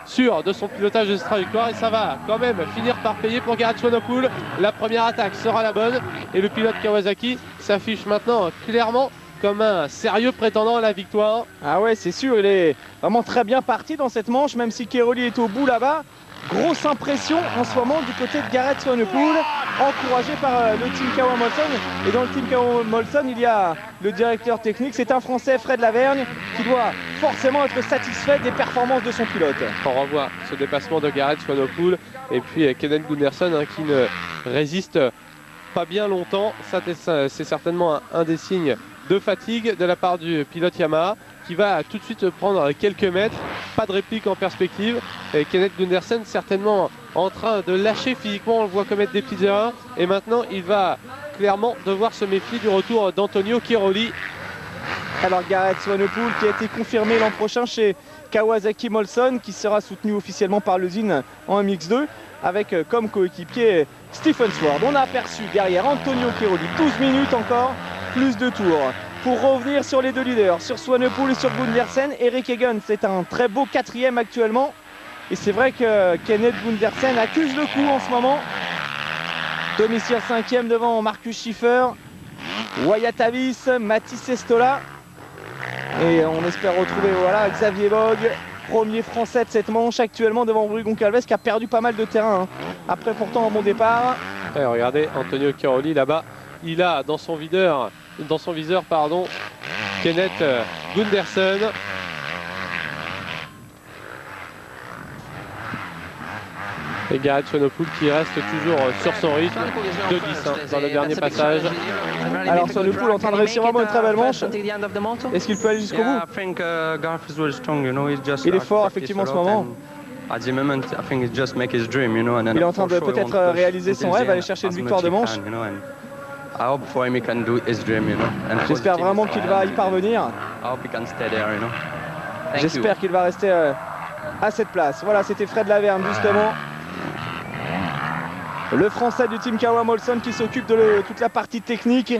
sûr de son pilotage de cette trajectoire et ça va quand même finir par payer pour Garrett Swanepoel. La première attaque sera la bonne et le pilote Kawasaki s'affiche maintenant clairement comme un sérieux prétendant à la victoire. Ah ouais, c'est sûr, il est vraiment très bien parti dans cette manche, même si Chiaroli est au bout là-bas. Grosse impression en ce moment du côté de Garrett Swanepoel, encouragé par le team Kawa Molson. Et dans le team Kawa Molson, il y a le directeur technique, c'est un Français, Fred Lavergne, qui doit forcément être satisfait des performances de son pilote. On revoit ce dépassement de Garrett Swanepoel et puis Kenneth Gundersen qui ne résiste pas bien longtemps. Ça, c'est certainement un des signes de fatigue de la part du pilote Yamaha qui va tout de suite prendre quelques mètres. Pas de réplique en perspective. Et Kenneth Gundersen certainement en train de lâcher physiquement, on le voit commettre des petites erreurs. Et maintenant il va clairement devoir se méfier du retour d'Antonio Chiaroli. Alors Garrett Swanepoel qui a été confirmé l'an prochain chez Kawasaki Molson, qui sera soutenu officiellement par l'usine en MX2 avec comme coéquipier Stephen Sword. On a aperçu derrière Antonio Chiaroli, 12 minutes encore, plus de tours. Pour revenir sur les 2 leaders, sur Swanepoel et sur Gundersen, Eric Higgins c'est un très beau 4e actuellement. Et c'est vrai que Kenneth Gundersen accuse le coup en ce moment. Tommy Sears 5e devant Marcus Schiffer, Wyatt Avis, Mathis Estola. Et on espère retrouver Xavier Bogue, premier français de cette manche actuellement devant Rui Goncalves qui a perdu pas mal de terrain. Après pourtant un bon départ. Et regardez Antonio Chiaroli là-bas, il a dans son viseur Kenneth Gundersen. Et Garrett Swanepoel qui reste toujours sur son rythme de 10 dans le dernier passage. Alors Swanepoel en train de réussir vraiment une très belle manche. Est-ce qu'il peut aller jusqu'au bout? Il est fort effectivement en ce moment. Il est en train de peut-être réaliser son rêve, aller chercher une victoire de manche. J'espère vraiment qu'il va y parvenir. J'espère qu'il va rester à cette place. Voilà, c'était Fred Laverne justement. Le Français du team Kawa Molson qui s'occupe de toute la partie technique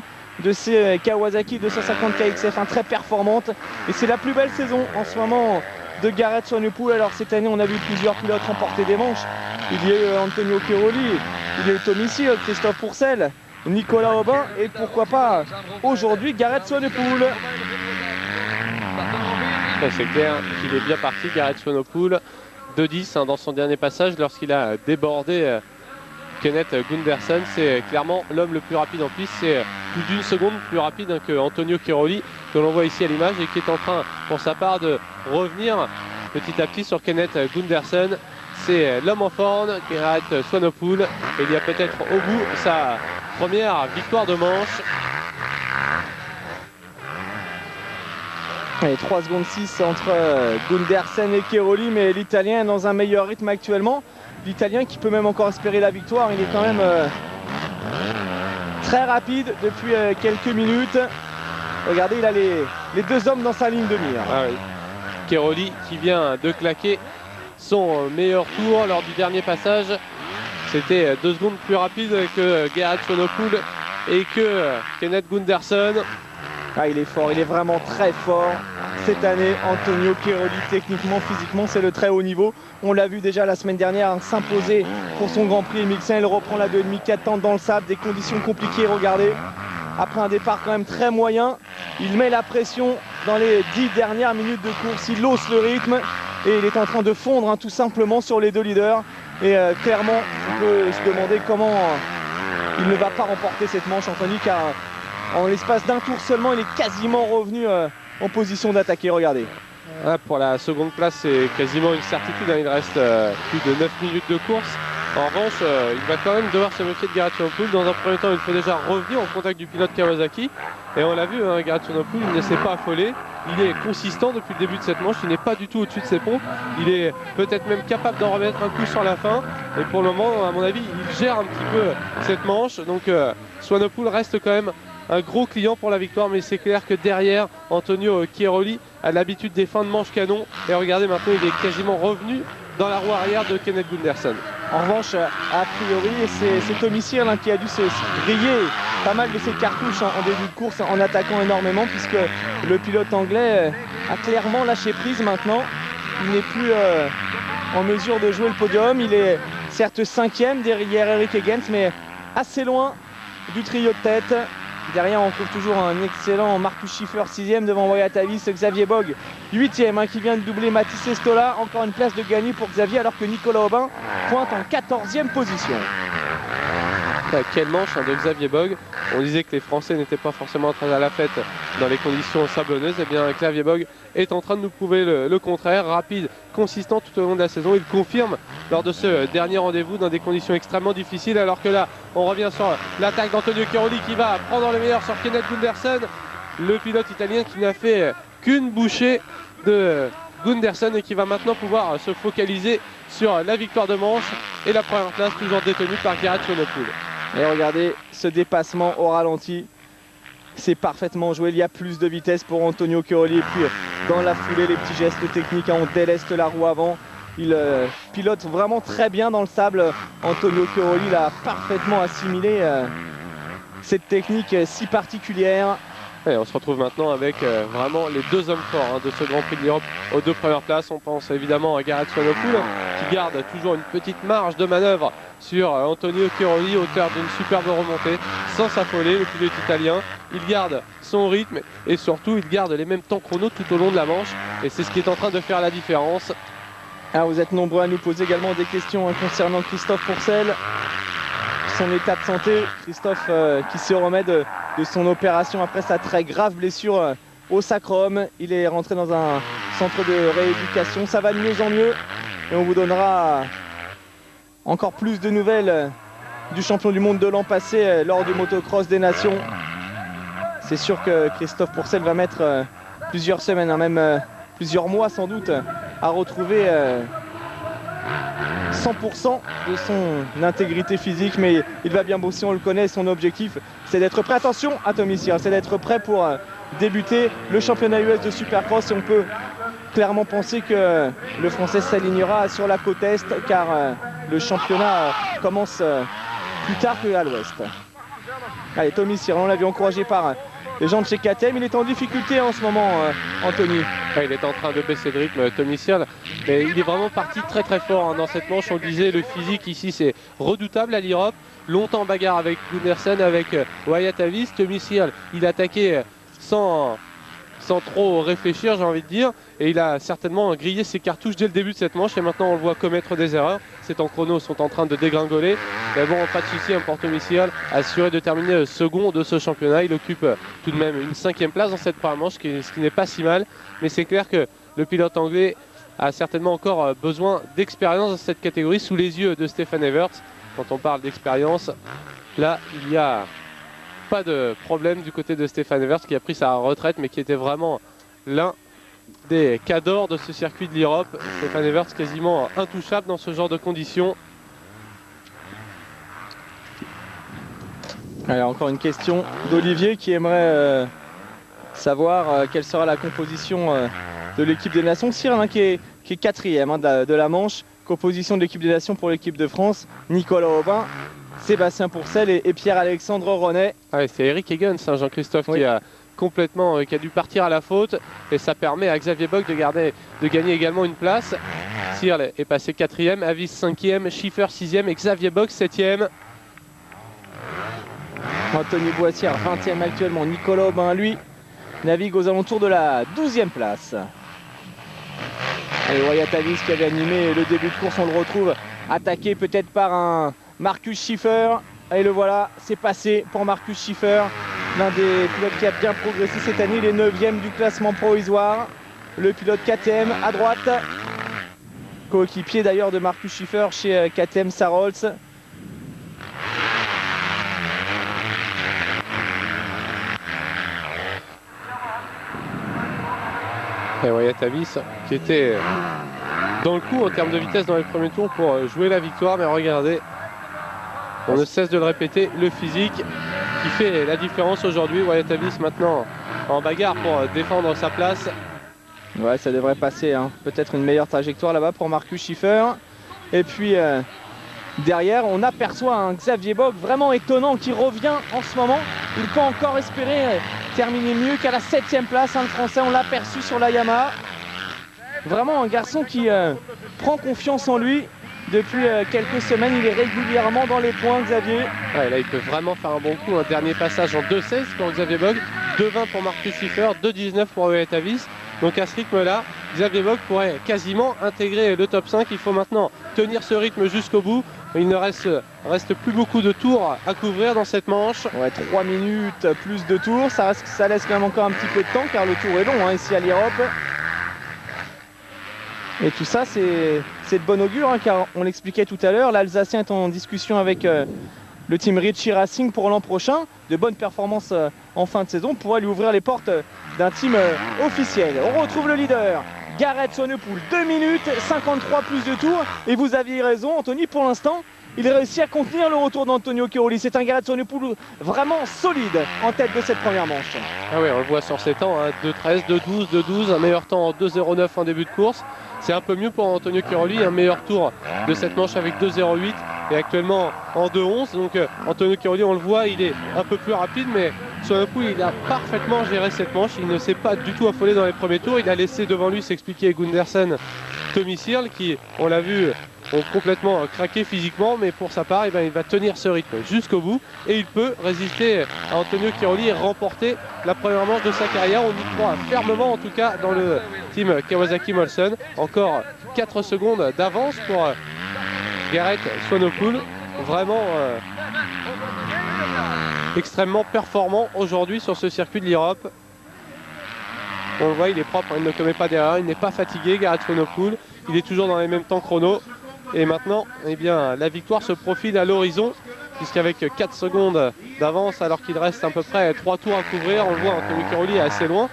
de ces Kawasaki 250 KXF1 très performante. Et c'est la plus belle saison en ce moment de Garrett Swanepoel. Alors cette année on a vu plusieurs pilotes remporter des manches. Il y a eu Antonio Cairoli, il y a eu Tommy Searle, Christophe Pourcel, Nicolas Aubin et pourquoi pas aujourd'hui Garrett Swanepoel. C'est clair qu'il est bien parti, Garrett Swanepoel, 2-10 dans son dernier passage lorsqu'il a débordé Kenneth Gundersen. C'est clairement l'homme le plus rapide en piste, c'est plus d'une seconde plus rapide que Antonio Cairoli que l'on voit ici à l'image et qui est en train pour sa part de revenir petit à petit sur Kenneth Gundersen. C'est l'homme en forme, Garrett Swanepoel, et il y a peut-être au bout sa première victoire de manche. Et 3 secondes 6 entre Gundersen et Cairoli, mais l'Italien est dans un meilleur rythme actuellement. L'Italien qui peut même encore espérer la victoire, il est quand même très rapide depuis quelques minutes. Regardez, il a les deux hommes dans sa ligne de mire. Ah oui. Cairoli qui vient de claquer son meilleur tour lors du dernier passage. C'était 2 secondes plus rapide que Garrett Swanepoel et que Kenneth Gundersen. Ah, il est fort, il est vraiment très fort cette année. Antonio Cairoli, techniquement, physiquement, c'est le très haut niveau. On l'a vu déjà la semaine dernière s'imposer pour son Grand Prix MX1. Il reprend la 2,5-4 temps dans le sable, des conditions compliquées, regardez. Après un départ quand même très moyen, il met la pression dans les 10 dernières minutes de course. Il hausse le rythme et il est en train de fondre tout simplement sur les 2 leaders. Et clairement, on peut se demander comment il ne va pas remporter cette manche, Anthony, car en l'espace d'un tour seulement, il est quasiment revenu en position d'attaquer. Regardez. Ah, pour la seconde place, c'est quasiment une certitude. Il reste plus de 9 minutes de course. En revanche, il va quand même devoir se méfier de Garrett Swanepoel. Dans un premier temps, il faut déjà revenir au contact du pilote Kawasaki. Et on l'a vu, Garrett Swanepoel, il ne s'est pas affolé. Il est consistant depuis le début de cette manche. Il n'est pas du tout au-dessus de ses pompes. Il est peut-être même capable d'en remettre un coup sur la fin. Et pour le moment, à mon avis, il gère un petit peu cette manche. Donc Swanepoel reste quand même un gros client pour la victoire, mais c'est clair que derrière, Antonio Cairoli a l'habitude des fins de manche canon. Et regardez maintenant, il est quasiment revenu dans la roue arrière de Kenneth Gundersen. En revanche, a priori, c'est Tommy Searle qui a dû se griller pas mal de ses cartouches en début de course en attaquant énormément, puisque le pilote anglais a clairement lâché prise maintenant. Il n'est plus en mesure de jouer le podium. Il est certes 5e derrière Eric Higgins, mais assez loin du trio de tête. Derrière, on trouve toujours un excellent Marcus Schiffer, 6e devant Wyatt Davis, Xavier Bogg, 8e, qui vient de doubler Mathis Estola. Encore une place de gagné pour Xavier, alors que Nicolas Aubin pointe en 14e position. Quelle manche de Xavier Bogg. On disait que les Français n'étaient pas forcément très à la fête dans les conditions sablonneuses. Et bien Xavier Bogg est en train de nous prouver le contraire. Rapide, consistant tout au long de la saison. Il confirme lors de ce dernier rendez-vous dans des conditions extrêmement difficiles. Alors que là, on revient sur l'attaque d'Antonio Cairoli qui va prendre le meilleur sur Kenneth Gundersen. Le pilote italien qui n'a fait qu'une bouchée de Gundersen et qui va maintenant pouvoir se focaliser sur la victoire de manche et la première place toujours détenue par Garrett Swanepoel. Et regardez ce dépassement au ralenti, c'est parfaitement joué. Il y a plus de vitesse pour Antonio Cairoli. Et puis dans la foulée, les petits gestes techniques, on déleste la roue avant. Il pilote vraiment très bien dans le sable. Antonio Cairoli il a parfaitement assimilé cette technique si particulière. Et on se retrouve maintenant avec vraiment les 2 hommes forts de ce Grand Prix de l'Europe aux 2 premières places. On pense évidemment à Garrett Swanepoel qui garde toujours une petite marge de manœuvre sur Antonio Cairoli, auteur d'une superbe remontée, sans s'affoler. Le pilote italien, il garde son rythme et surtout il garde les mêmes temps chrono tout au long de la manche. Et c'est ce qui est en train de faire la différence. Alors vous êtes nombreux à nous poser également des questions concernant Christophe Pourcel. Son état de santé, Christophe qui se remet de son opération après sa très grave blessure au sacrum. Il est rentré dans un centre de rééducation, ça va de mieux en mieux et on vous donnera encore plus de nouvelles du champion du monde de l'an passé lors du motocross des nations. C'est sûr que Christophe Pourcel va mettre plusieurs semaines, même plusieurs mois sans doute, à retrouver 100% de son intégrité physique, mais il va bien bosser, on le connaît, son objectif c'est d'être prêt, attention à Tommy Searle, c'est d'être prêt pour débuter le championnat US de Supercross, et on peut clairement penser que le Français s'alignera sur la côte Est, car le championnat commence plus tard qu'à l'Ouest. Allez, Tommy Searle, on l'a vu encouragé par les gens de chez KTM, il est en difficulté en ce moment, Anthony. Ouais, il est en train de baisser de rythme, Tommy Searle, mais il est vraiment parti très fort hein, dans cette manche. On le disait, le physique ici c'est redoutable à l'Europe. Longtemps bagarre avec Gundersen, avec Wyatt Davis. Tommy Searle, il attaquait sans trop réfléchir, j'ai envie de dire, et il a certainement grillé ses cartouches dès le début de cette manche, et maintenant on le voit commettre des erreurs. Ces temps chronos sont en train de dégringoler, mais bon, pas de souci pour Tommy Searle, assuré de terminer second de ce championnat. Il occupe tout de même une 5e place dans cette première manche, ce qui n'est pas si mal, mais c'est clair que le pilote anglais a certainement encore besoin d'expérience dans cette catégorie, sous les yeux de Stefan Everts. Quand on parle d'expérience, là il y a pas de problème du côté de Stefan Everts, qui a pris sa retraite mais qui était vraiment l'un des cadors de ce circuit de l'Europe. Stefan Everts quasiment intouchable dans ce genre de conditions. Alors encore une question d'Olivier qui aimerait savoir quelle sera la composition de l'équipe des Nations. Searle qui est 4e hein, de la manche. Composition de l'équipe des Nations pour l'équipe de France: Nicolas Aubin, Sébastien Pourcel et Pierre-Alexandre Renet. Ouais, c'est Eric Higgins, hein, Jean-Christophe, oui, qui a dû partir à la faute, et ça permet à Xavier Bock de gagner également une place. Searle est passé 4e, Avis 5e, Schiffer 6e et Xavier Bock 7e. Anthony Boissière 20e actuellement. Nicolas Aubin, lui, navigue aux alentours de la 12e place. Et Wyatt Davis qui avait animé le début de course, on le retrouve attaqué peut-être par un Marcus Schiffer. Et le voilà, c'est passé pour Marcus Schiffer, l'un des pilotes qui a bien progressé cette année. Il est 9e du classement provisoire. Le pilote KTM à droite, coéquipier d'ailleurs de Marcus Schiffer chez KTM Sarolz. Et Wyatt Davis qui était dans le coup en termes de vitesse dans les premiers tours pour jouer la victoire, mais regardez, on ne cesse de le répéter, le physique qui fait la différence aujourd'hui. Wyatt Davis maintenant en bagarre pour défendre sa place. Ouais, ça devrait passer, hein. Peut-être une meilleure trajectoire là-bas pour Marcus Schiffer. Et puis derrière, on aperçoit un Xavier Bock vraiment étonnant qui revient en ce moment. Il peut encore espérer terminer mieux qu'à la 7e place, hein, le Français. On l'a aperçu sur la Yamaha. Vraiment un garçon qui prend confiance en lui. Depuis quelques semaines, il est régulièrement dans les points, Xavier. Ouais, là, il peut vraiment faire un bon coup. Un dernier passage en 2,16 pour Xavier Bock, 2,20 pour Marcus Schiffer, 2,19 pour Wyatt Davis. Donc à ce rythme-là, Xavier Bock pourrait quasiment intégrer le top 5. Il faut maintenant tenir ce rythme jusqu'au bout. Il ne reste plus beaucoup de tours à couvrir dans cette manche. Ouais, 3 minutes plus de tours. Ça laisse quand même encore un petit peu de temps, car le tour est long hein, ici à l'Europe. Et tout ça, c'est de bon augure, hein, car on l'expliquait tout à l'heure, l'Alsacien est en discussion avec le team Ritchie Racing pour l'an prochain. De bonnes performances en fin de saison pourraient lui ouvrir les portes d'un team officiel. On retrouve le leader, Garrett Swanepoel, 2 minutes 53 plus de tours. Et vous aviez raison, Anthony, pour l'instant, il réussit à contenir le retour d'Antonio Chiaroli. C'est un Garrett Swanepoel vraiment solide en tête de cette première manche. Ah oui, on le voit sur ses temps, hein, 2,13, 2,12, 2,12, un meilleur temps en 2,09 en début de course. C'est un peu mieux pour Antonio Chiaroli, un meilleur tour de cette manche avec 2,08 et actuellement en 2,11. Donc Antonio Chiaroli, on le voit, il est un peu plus rapide, mais Swanepoel, il a parfaitement géré cette manche. Il ne s'est pas du tout affolé dans les premiers tours. Il a laissé devant lui s'expliquer Gundersen, Tommy Searle, qui, on l'a vu, ont complètement craqué physiquement, mais pour sa part, il va tenir ce rythme jusqu'au bout et il peut résister à Antonio Chiaroli et remporter la première manche de sa carrière. On y croit fermement, en tout cas dans le team Kawasaki Molson. Encore 4 secondes d'avance pour Garrett Swanepoel, vraiment extrêmement performant aujourd'hui sur ce circuit de l'Europe. On le voit, il est propre, il ne commet pas d'erreur, il n'est pas fatigué, Garrett Swanepoel, il est toujours dans les mêmes temps chrono. Et maintenant, eh bien, la victoire se profile à l'horizon, puisqu'avec 4 secondes d'avance, alors qu'il reste à peu près 3 tours à couvrir, on le voit, Antonio Chiaroli est assez loin.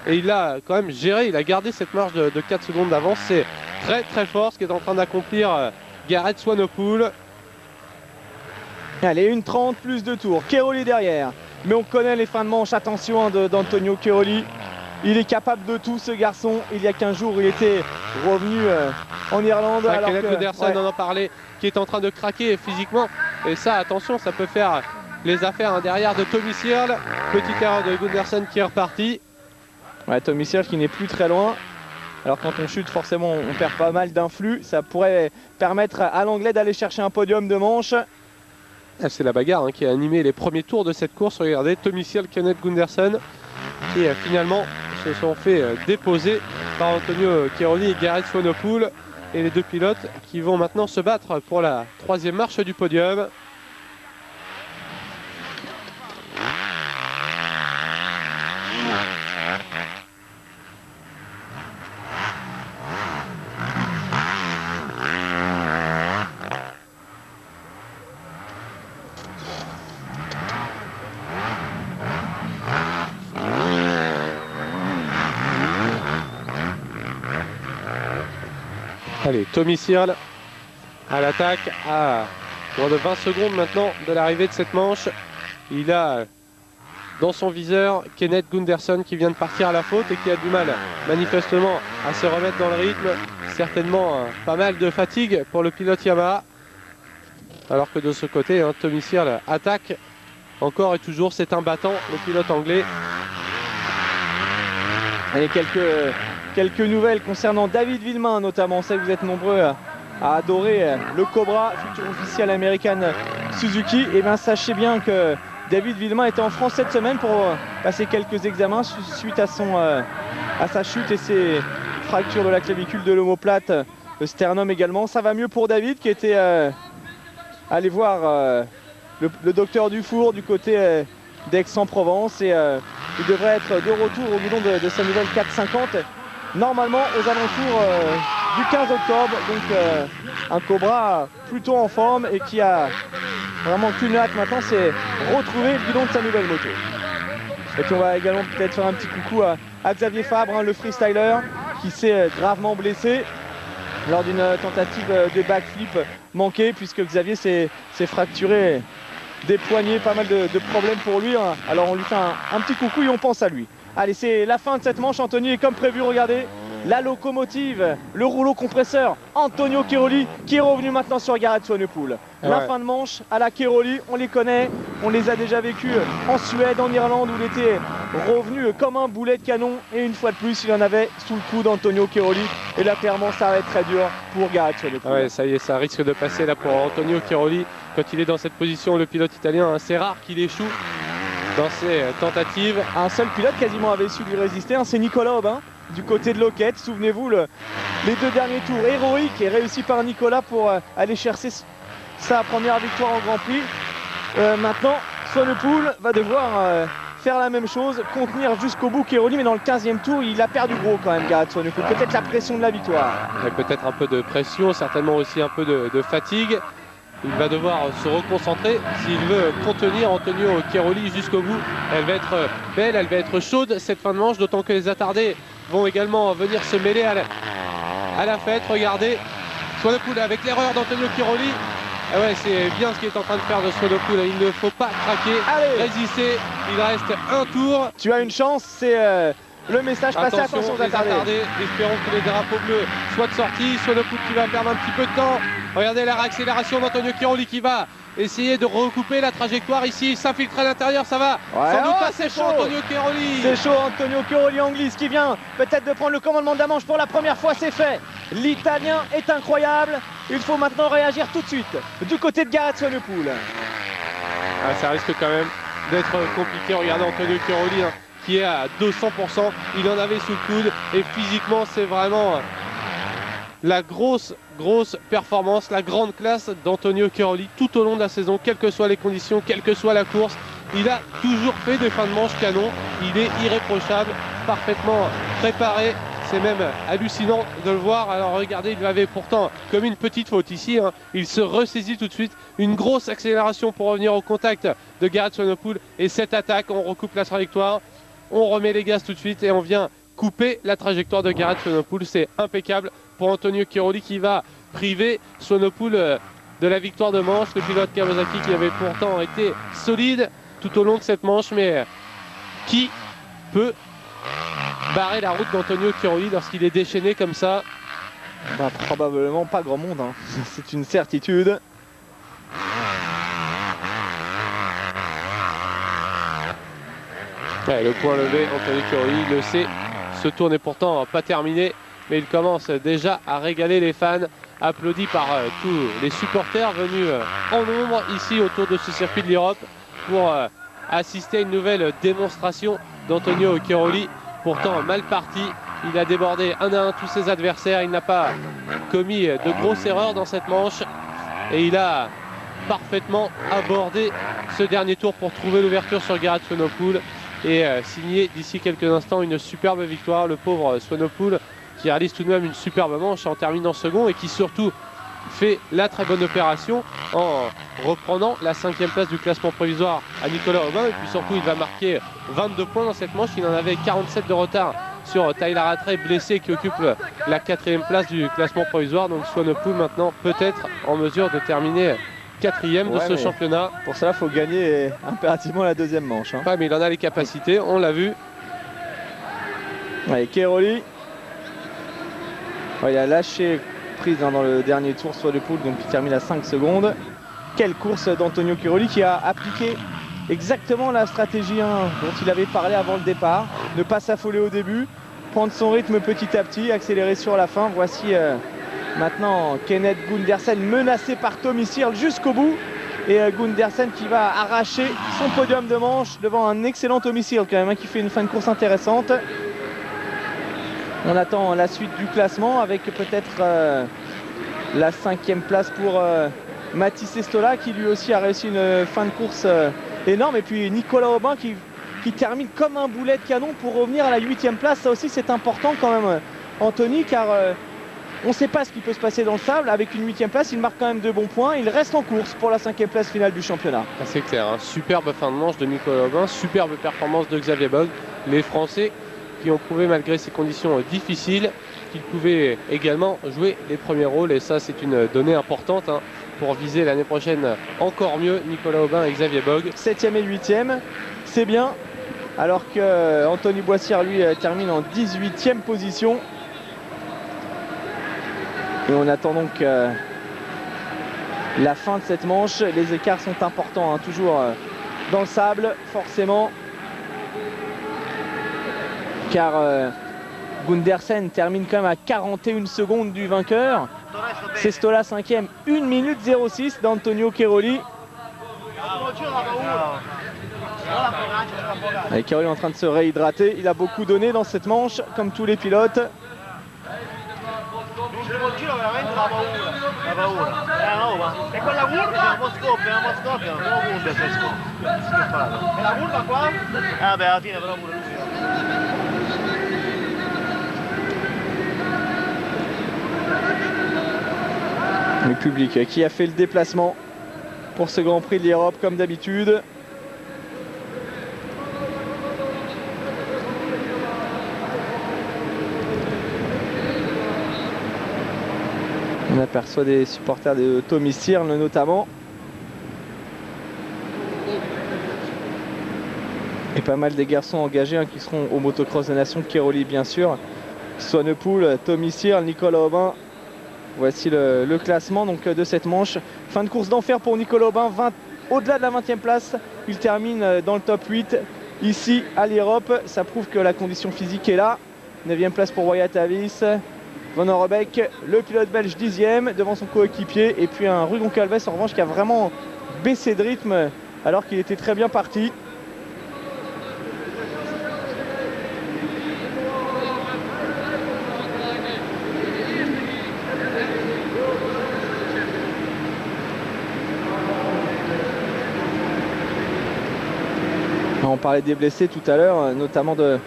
Et il a quand même géré, il a gardé cette marge de 4 secondes d'avance. C'est très très fort ce qu'est en train d'accomplir Gareth Swanepoel. Allez, 1:30 plus de tours. Cairoli derrière. Mais on connaît les fins de manche. Attention d'Antonio Cairoli. Il est capable de tout, ce garçon. Il y a 15 jours, il était revenu en Irlande. Kenneth Gunderson, on en parlait, qui est en train de craquer physiquement. Et ça, attention, ça peut faire les affaires derrière de Tommy Searle. Petite erreur de Gunderson qui est reparti. Ouais, Tommy Searle qui n'est plus très loin. Alors quand on chute, forcément, on perd pas mal d'influx. Ça pourrait permettre à l'Anglais d'aller chercher un podium de manche. C'est la bagarre qui a animé les premiers tours de cette course. Regardez, Tommy Searle, Kenneth Gunderson, qui finalement se sont fait déposer par Antonio Cairoli et Gareth Swanepoel. Et les deux pilotes qui vont maintenant se battre pour la 3e marche du podium. Allez, Tommy Searle à l'attaque à moins de 20 secondes maintenant de l'arrivée de cette manche. Il a dans son viseur Kenneth Gunderson qui vient de partir à la faute et qui a du mal manifestement à se remettre dans le rythme. Certainement pas mal de fatigue pour le pilote Yamaha. Alors que de ce côté, Tommy Searle attaque encore et toujours. C'est un battant, le pilote anglais. Et quelques nouvelles concernant David Villemain notamment. On sait que vous êtes nombreux à adorer le Cobra, futur officiel américain Suzuki. Et bien sachez bien que David Villemain était en France cette semaine pour passer quelques examens suite à sa chute et ses fractures de la clavicule, de l'omoplate, le sternum également. Ça va mieux pour David qui était allé voir le docteur Dufour du côté d'Aix-en-Provence et il devrait être de retour au guidon de sa nouvelle 450 normalement aux alentours du 15 octobre. Donc un Cobra plutôt en forme et qui a vraiment qu'une hâte maintenant, c'est retrouver le guidon de sa nouvelle moto. Et puis on va également peut-être faire un petit coucou à Xavier Fabre, le freestyler, qui s'est gravement blessé lors d'une tentative de backflip manquée, puisque Xavier s'est fracturé des poignets, pas mal de problèmes pour lui. Alors on lui fait un petit coucou et on pense à lui. Allez, c'est la fin de cette manche, Anthony, et comme prévu, regardez, la locomotive, le rouleau compresseur, Antonio Cairoli, qui est revenu maintenant sur Gareth Swanepoel. La fin de manche à la Cairoli, on les connaît, on les a déjà vécus en Suède, en Irlande, où il était revenu comme un boulet de canon, et une fois de plus, il en avait sous le coup d'Antonio Cairoli. Et là, clairement, ça va être très dur pour Gareth Swanepoel. Ouais, ça y est, ça risque de passer là pour Antonio Cairoli. Quand il est dans cette position, le pilote italien, c'est rare qu'il échoue dans ses tentatives. Un seul pilote quasiment avait su lui résister, c'est Nicolas Aubin du côté de Loket. Souvenez-vous, les deux derniers tours héroïques et réussis par Nicolas pour aller chercher sa première victoire en Grand Prix. Maintenant, Swanepoel va devoir faire la même chose, contenir jusqu'au bout Cairoli, mais dans le 15e tour, il a perdu gros quand même, Gareth Swanepoel. Peut-être la pression de la victoire. Peut-être un peu de pression, certainement aussi un peu de fatigue. Il va devoir se reconcentrer s'il veut contenir Antonio Cairoli jusqu'au bout. Elle va être belle, elle va être chaude cette fin de manche, d'autant que les attardés vont également venir se mêler à la fête. Regardez, Swanepoel avec l'erreur d'Antonio Cairoli. Ah ouais, c'est bien ce qu'il est en train de faire de Swanepoel. Il ne faut pas craquer, résister. Il reste un tour. Tu as une chance, c'est le message passé. Attention aux attardés. Espérons que les drapeaux bleus soient de sortie. Swanepoel qui va perdre un petit peu de temps. Regardez la réaccélération d'Antonio Cairoli qui va essayer de recouper la trajectoire ici. Il s'infiltre à l'intérieur, ça va sans doute passer pour Antonio Cairoli. C'est chaud, Antonio Cairoli Anglis qui vient peut-être de prendre le commandement de la manche pour la première fois, c'est fait. L'Italien est incroyable. Il faut maintenant réagir tout de suite du côté de Gareth Swanepoel. Ça risque quand même d'être compliqué. Regardez Antonio Cairoli qui est à 200%. Il en avait sous le coude et physiquement c'est vraiment la grosse performance, la grande classe d'Antonio Cairoli tout au long de la saison, quelles que soient les conditions, quelle que soit la course. Il a toujours fait des fins de manche canon, il est irréprochable, parfaitement préparé. C'est même hallucinant de le voir. Alors regardez, il avait pourtant comme une petite faute ici. Il se ressaisit tout de suite. Une grosse accélération pour revenir au contact de Gareth Swanepoel. Et cette attaque, on recoupe la trajectoire. On remet les gaz tout de suite et on vient couper la trajectoire de Gareth Swanepoel. C'est impeccable pour Antonio Cairoli qui va priver Swanepoel de la victoire de manche. Le pilote Kawasaki qui avait pourtant été solide tout au long de cette manche, mais qui peut barrer la route d'Antonio Cairoli lorsqu'il est déchaîné comme ça? Bah, probablement pas grand monde, hein. C'est une certitude. Ouais, le point levé, Antonio Cairoli le sait. Ce tour n'est pourtant pas terminé, mais il commence déjà à régaler les fans, applaudi par tous les supporters venus en nombre ici autour de ce circuit de l'Europe pour assister à une nouvelle démonstration d'Antonio Cairoli, pourtant mal parti. Il a débordé un à un tous ses adversaires, il n'a pas commis de grosses erreurs dans cette manche et il a parfaitement abordé ce dernier tour pour trouver l'ouverture sur Gareth Swanepoel et signer d'ici quelques instants une superbe victoire. Le pauvre Swanepoel qui réalise tout de même une superbe manche en terminant second et qui surtout fait la très bonne opération en reprenant la 5e place du classement provisoire à Nicolas Aubin. Et puis surtout il va marquer 22 points dans cette manche. Il en avait 47 de retard sur Tyler Rattray blessé qui occupe la 4e place du classement provisoire. Donc Swanepoel maintenant peut-être en mesure de terminer 4e de ce championnat. Pour cela il faut gagner impérativement la 2e manche, hein. Ouais, mais il en a les capacités, on l'a vu. Ouais, Cairoli, il a lâché prise dans le dernier tour Swanepoel, donc il termine à 5 secondes. Quelle course d'Antonio Cairoli qui a appliqué exactement la stratégie dont il avait parlé avant le départ. Ne pas s'affoler au début, prendre son rythme petit à petit, accélérer sur la fin. Voici maintenant Kenneth Gundersen menacé par Tommy Searle jusqu'au bout. Et Gundersen qui va arracher son podium de manche devant un excellent Tommy Searle quand même, qui fait une fin de course intéressante. On attend la suite du classement avec peut-être la 5e place pour Mathis Estola qui lui aussi a réussi une fin de course énorme. Et puis Nicolas Aubin qui termine comme un boulet de canon pour revenir à la 8e place. Ça aussi c'est important quand même, Anthony, car on ne sait pas ce qui peut se passer dans le sable. Avec une 8e place, il marque quand même de bons points. Il reste en course pour la 5e place finale du championnat. C'est clair, hein. Superbe fin de manche de Nicolas Aubin, superbe performance de Xavier Bogue. Les Français qui ont prouvé malgré ces conditions difficiles qu'ils pouvaient également jouer les premiers rôles. Et ça c'est une donnée importante, hein, pour viser l'année prochaine encore mieux Nicolas Aubin et Xavier Bogue. 7e et 8e, c'est bien. Alors que Anthony Boissière lui termine en 18e position. Et on attend donc la fin de cette manche. Les écarts sont importants, hein, toujours dans le sable, forcément. Car Gundersen termine quand même à 41 secondes du vainqueur. Sestola 5e, 1 minute 06 d'Antonio Cairoli. Et Cairoli est en train de se réhydrater. Il a beaucoup donné dans cette manche, comme tous les pilotes. Le public qui a fait le déplacement pour ce Grand Prix de l'Europe comme d'habitude. On aperçoit des supporters de Tommy Searle notamment. Et pas mal des garçons engagés, hein, qui seront au motocross des nations. Cairoli bien sûr, Swanepoel, Tommy Searle, Nicolas Aubin. Voici le classement donc de cette manche. Fin de course d'enfer pour Nicolas Aubin, au-delà de la 20e place. Il termine dans le top 8 ici à l'Europe. Ça prouve que la condition physique est là. 9e place pour Wyatt Avis. Van Orbeck, le pilote belge 10e devant son coéquipier. Et puis un Rui Goncalves en revanche qui a vraiment baissé de rythme alors qu'il était très bien parti. On parlait des blessés tout à l'heure, notamment de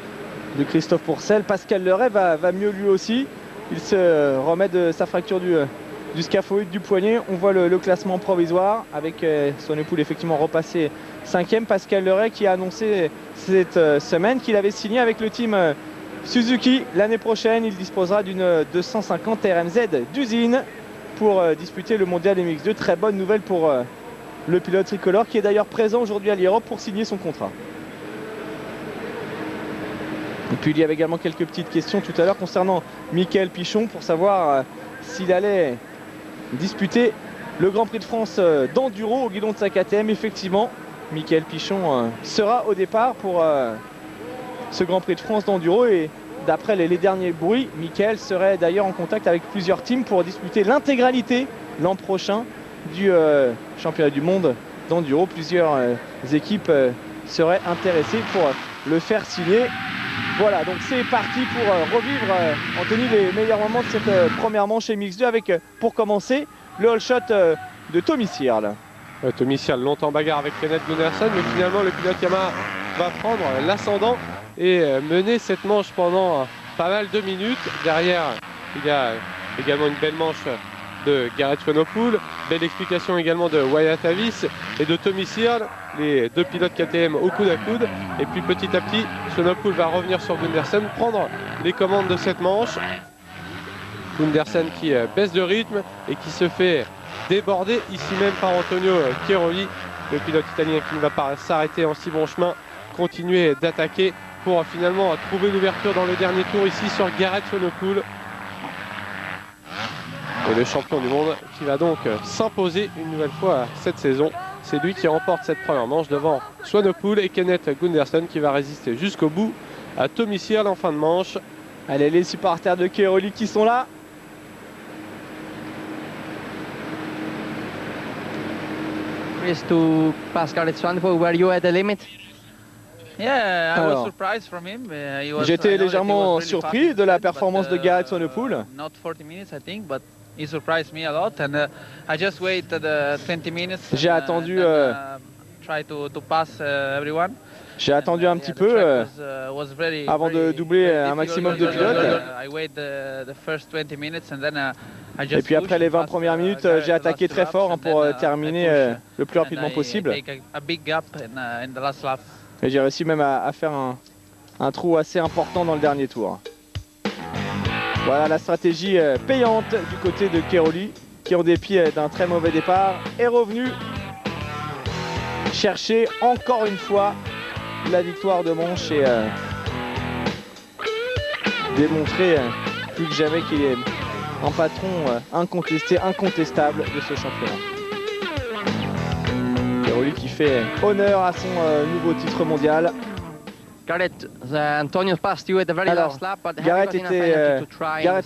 Christophe Pourcel. Pascal Leray va mieux lui aussi. Il se remet de sa fracture du scaphoïde du poignet. On voit le classement provisoire avec Swanepoel effectivement repassé 5e. Pascal Leray qui a annoncé cette semaine qu'il avait signé avec le team Suzuki. L'année prochaine, il disposera d'une 250 RMZ d'usine pour disputer le mondial MX2. Très bonne nouvelle pour le pilote tricolore qui est d'ailleurs présent aujourd'hui à l'Europe pour signer son contrat. Et puis il y avait également quelques petites questions tout à l'heure concernant Mickaël Pichon pour savoir s'il allait disputer le Grand Prix de France d'enduro au guidon de sa KTM. Effectivement, Mickaël Pichon sera au départ pour ce Grand Prix de France d'enduro et d'après les derniers bruits, Mickaël serait d'ailleurs en contact avec plusieurs teams pour disputer l'intégralité l'an prochain du championnat du monde d'enduro. Plusieurs équipes seraient intéressées pour le faire signer. Voilà, donc c'est parti pour revivre, Anthony, les meilleurs moments de cette première manche MX2 avec, pour commencer, le all shot de Tommy Searle. Tommy Searle, longtemps bagarre avec Kenneth Gundersen, mais finalement le pilote Yamaha va prendre l'ascendant et mener cette manche pendant pas mal de minutes. Derrière, il y a également une belle manche de Garrett Swanepoel, belle explication également de Wyatt Avis et de Tommy Searle, les deux pilotes KTM au coude à coude. Et puis petit à petit, Swanepoel va revenir sur Gundersen, prendre les commandes de cette manche. Gundersen qui baisse de rythme et qui se fait déborder ici même par Antonio Cairoli, le pilote italien qui ne va pas s'arrêter en si bon chemin, continuer d'attaquer pour finalement trouver l'ouverture dans le dernier tour ici sur Garrett Swanepoel. Et le champion du monde qui va donc s'imposer une nouvelle fois cette saison. C'est lui qui remporte cette première manche devant Swanepoel et Kenneth Gundersen qui va résister jusqu'au bout à Tommy Searle en fin de manche. Allez, les supporters de Cairoli qui sont là. Chris, to pass Garrett Swanepoel, were you at the limit? Yeah, I was surprised from him. J'étais légèrement surpris de la performance de Garrett Swanepoel. Not 40 minutes, I think, but he surprised me a lot, and I just waited 20 minutes. J'ai attendu. Try to pass everyone. J'ai attendu un petit peu avant de doubler un maximum de pilotes. Et puis après les 20 premières minutes, j'ai attaqué très fort pour terminer le plus rapidement possible. Et j'ai réussi même à faire un trou assez important dans le dernier tour. Voilà la stratégie payante du côté de Cairoli, qui en dépit d'un très mauvais départ est revenu chercher encore une fois la victoire de manche et démontrer plus que jamais qu'il est un patron incontesté, incontestable de ce championnat. Cairoli qui fait honneur à son nouveau titre mondial. Garrett, Antonio passed you at the very last lap, but Garrett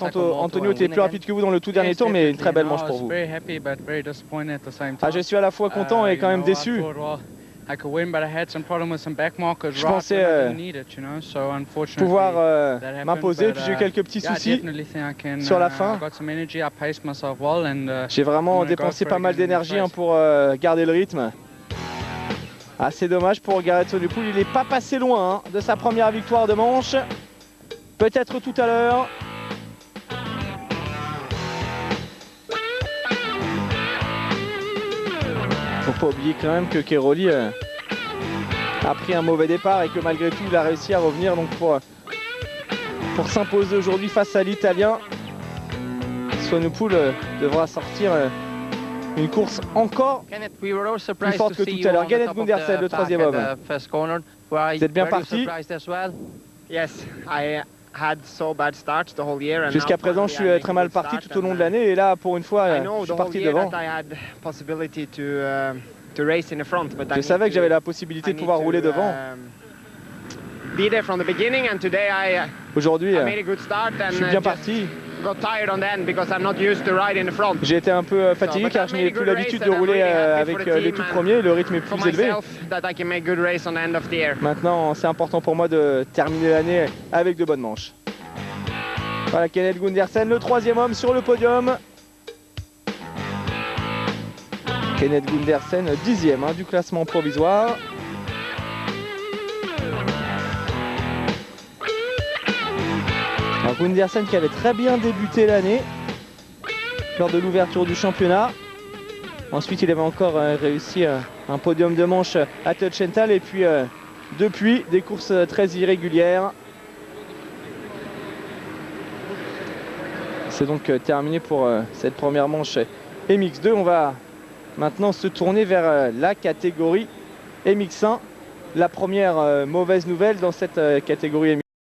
Antonio était plus rapide que vous dans le tout dernier tour, mais une très belle manche pour vous. Je suis à la fois content et quand même déçu. Je pensais pouvoir m'imposer, puis j'ai eu quelques petits soucis sur la fin. J'ai vraiment dépensé pas mal d'énergie pour garder le rythme. Assez dommage pour Garrett Swanepoel, il n'est pas passé loin de sa première victoire de manche. Peut-être tout à l'heure. Faut pas oublier quand même que Cairoli a pris un mauvais départ et que malgré tout il a réussi à revenir donc pour s'imposer aujourd'hui face à l'Italien. Swanepoel devra sortir une course encore plus forte que tout à l'heure. Kenneth Gundersen, le troisième homme. Vous êtes bien parti. Jusqu'à présent, je suis très mal parti tout au long de l'année et là, pour une fois, je suis parti devant. Je savais que j'avais la possibilité de pouvoir rouler devant. Aujourd'hui, je suis bien parti. J'ai été un peu fatigué car je n'ai plus l'habitude de rouler avec les tout premiers, le rythme est plus élevé. Maintenant, c'est important pour moi de terminer l'année avec de bonnes manches. Voilà Kenneth Gundersen, le troisième homme sur le podium. Kenneth Gundersen, 10e du classement provisoire. Gundersen qui avait très bien débuté l'année lors de l'ouverture du championnat. Ensuite, il avait encore réussi un podium de manche à Tuchenthal et puis depuis des courses très irrégulières. C'est donc terminé pour cette première manche MX2. On va maintenant se tourner vers la catégorie MX1. La première mauvaise nouvelle dans cette catégorie MX1.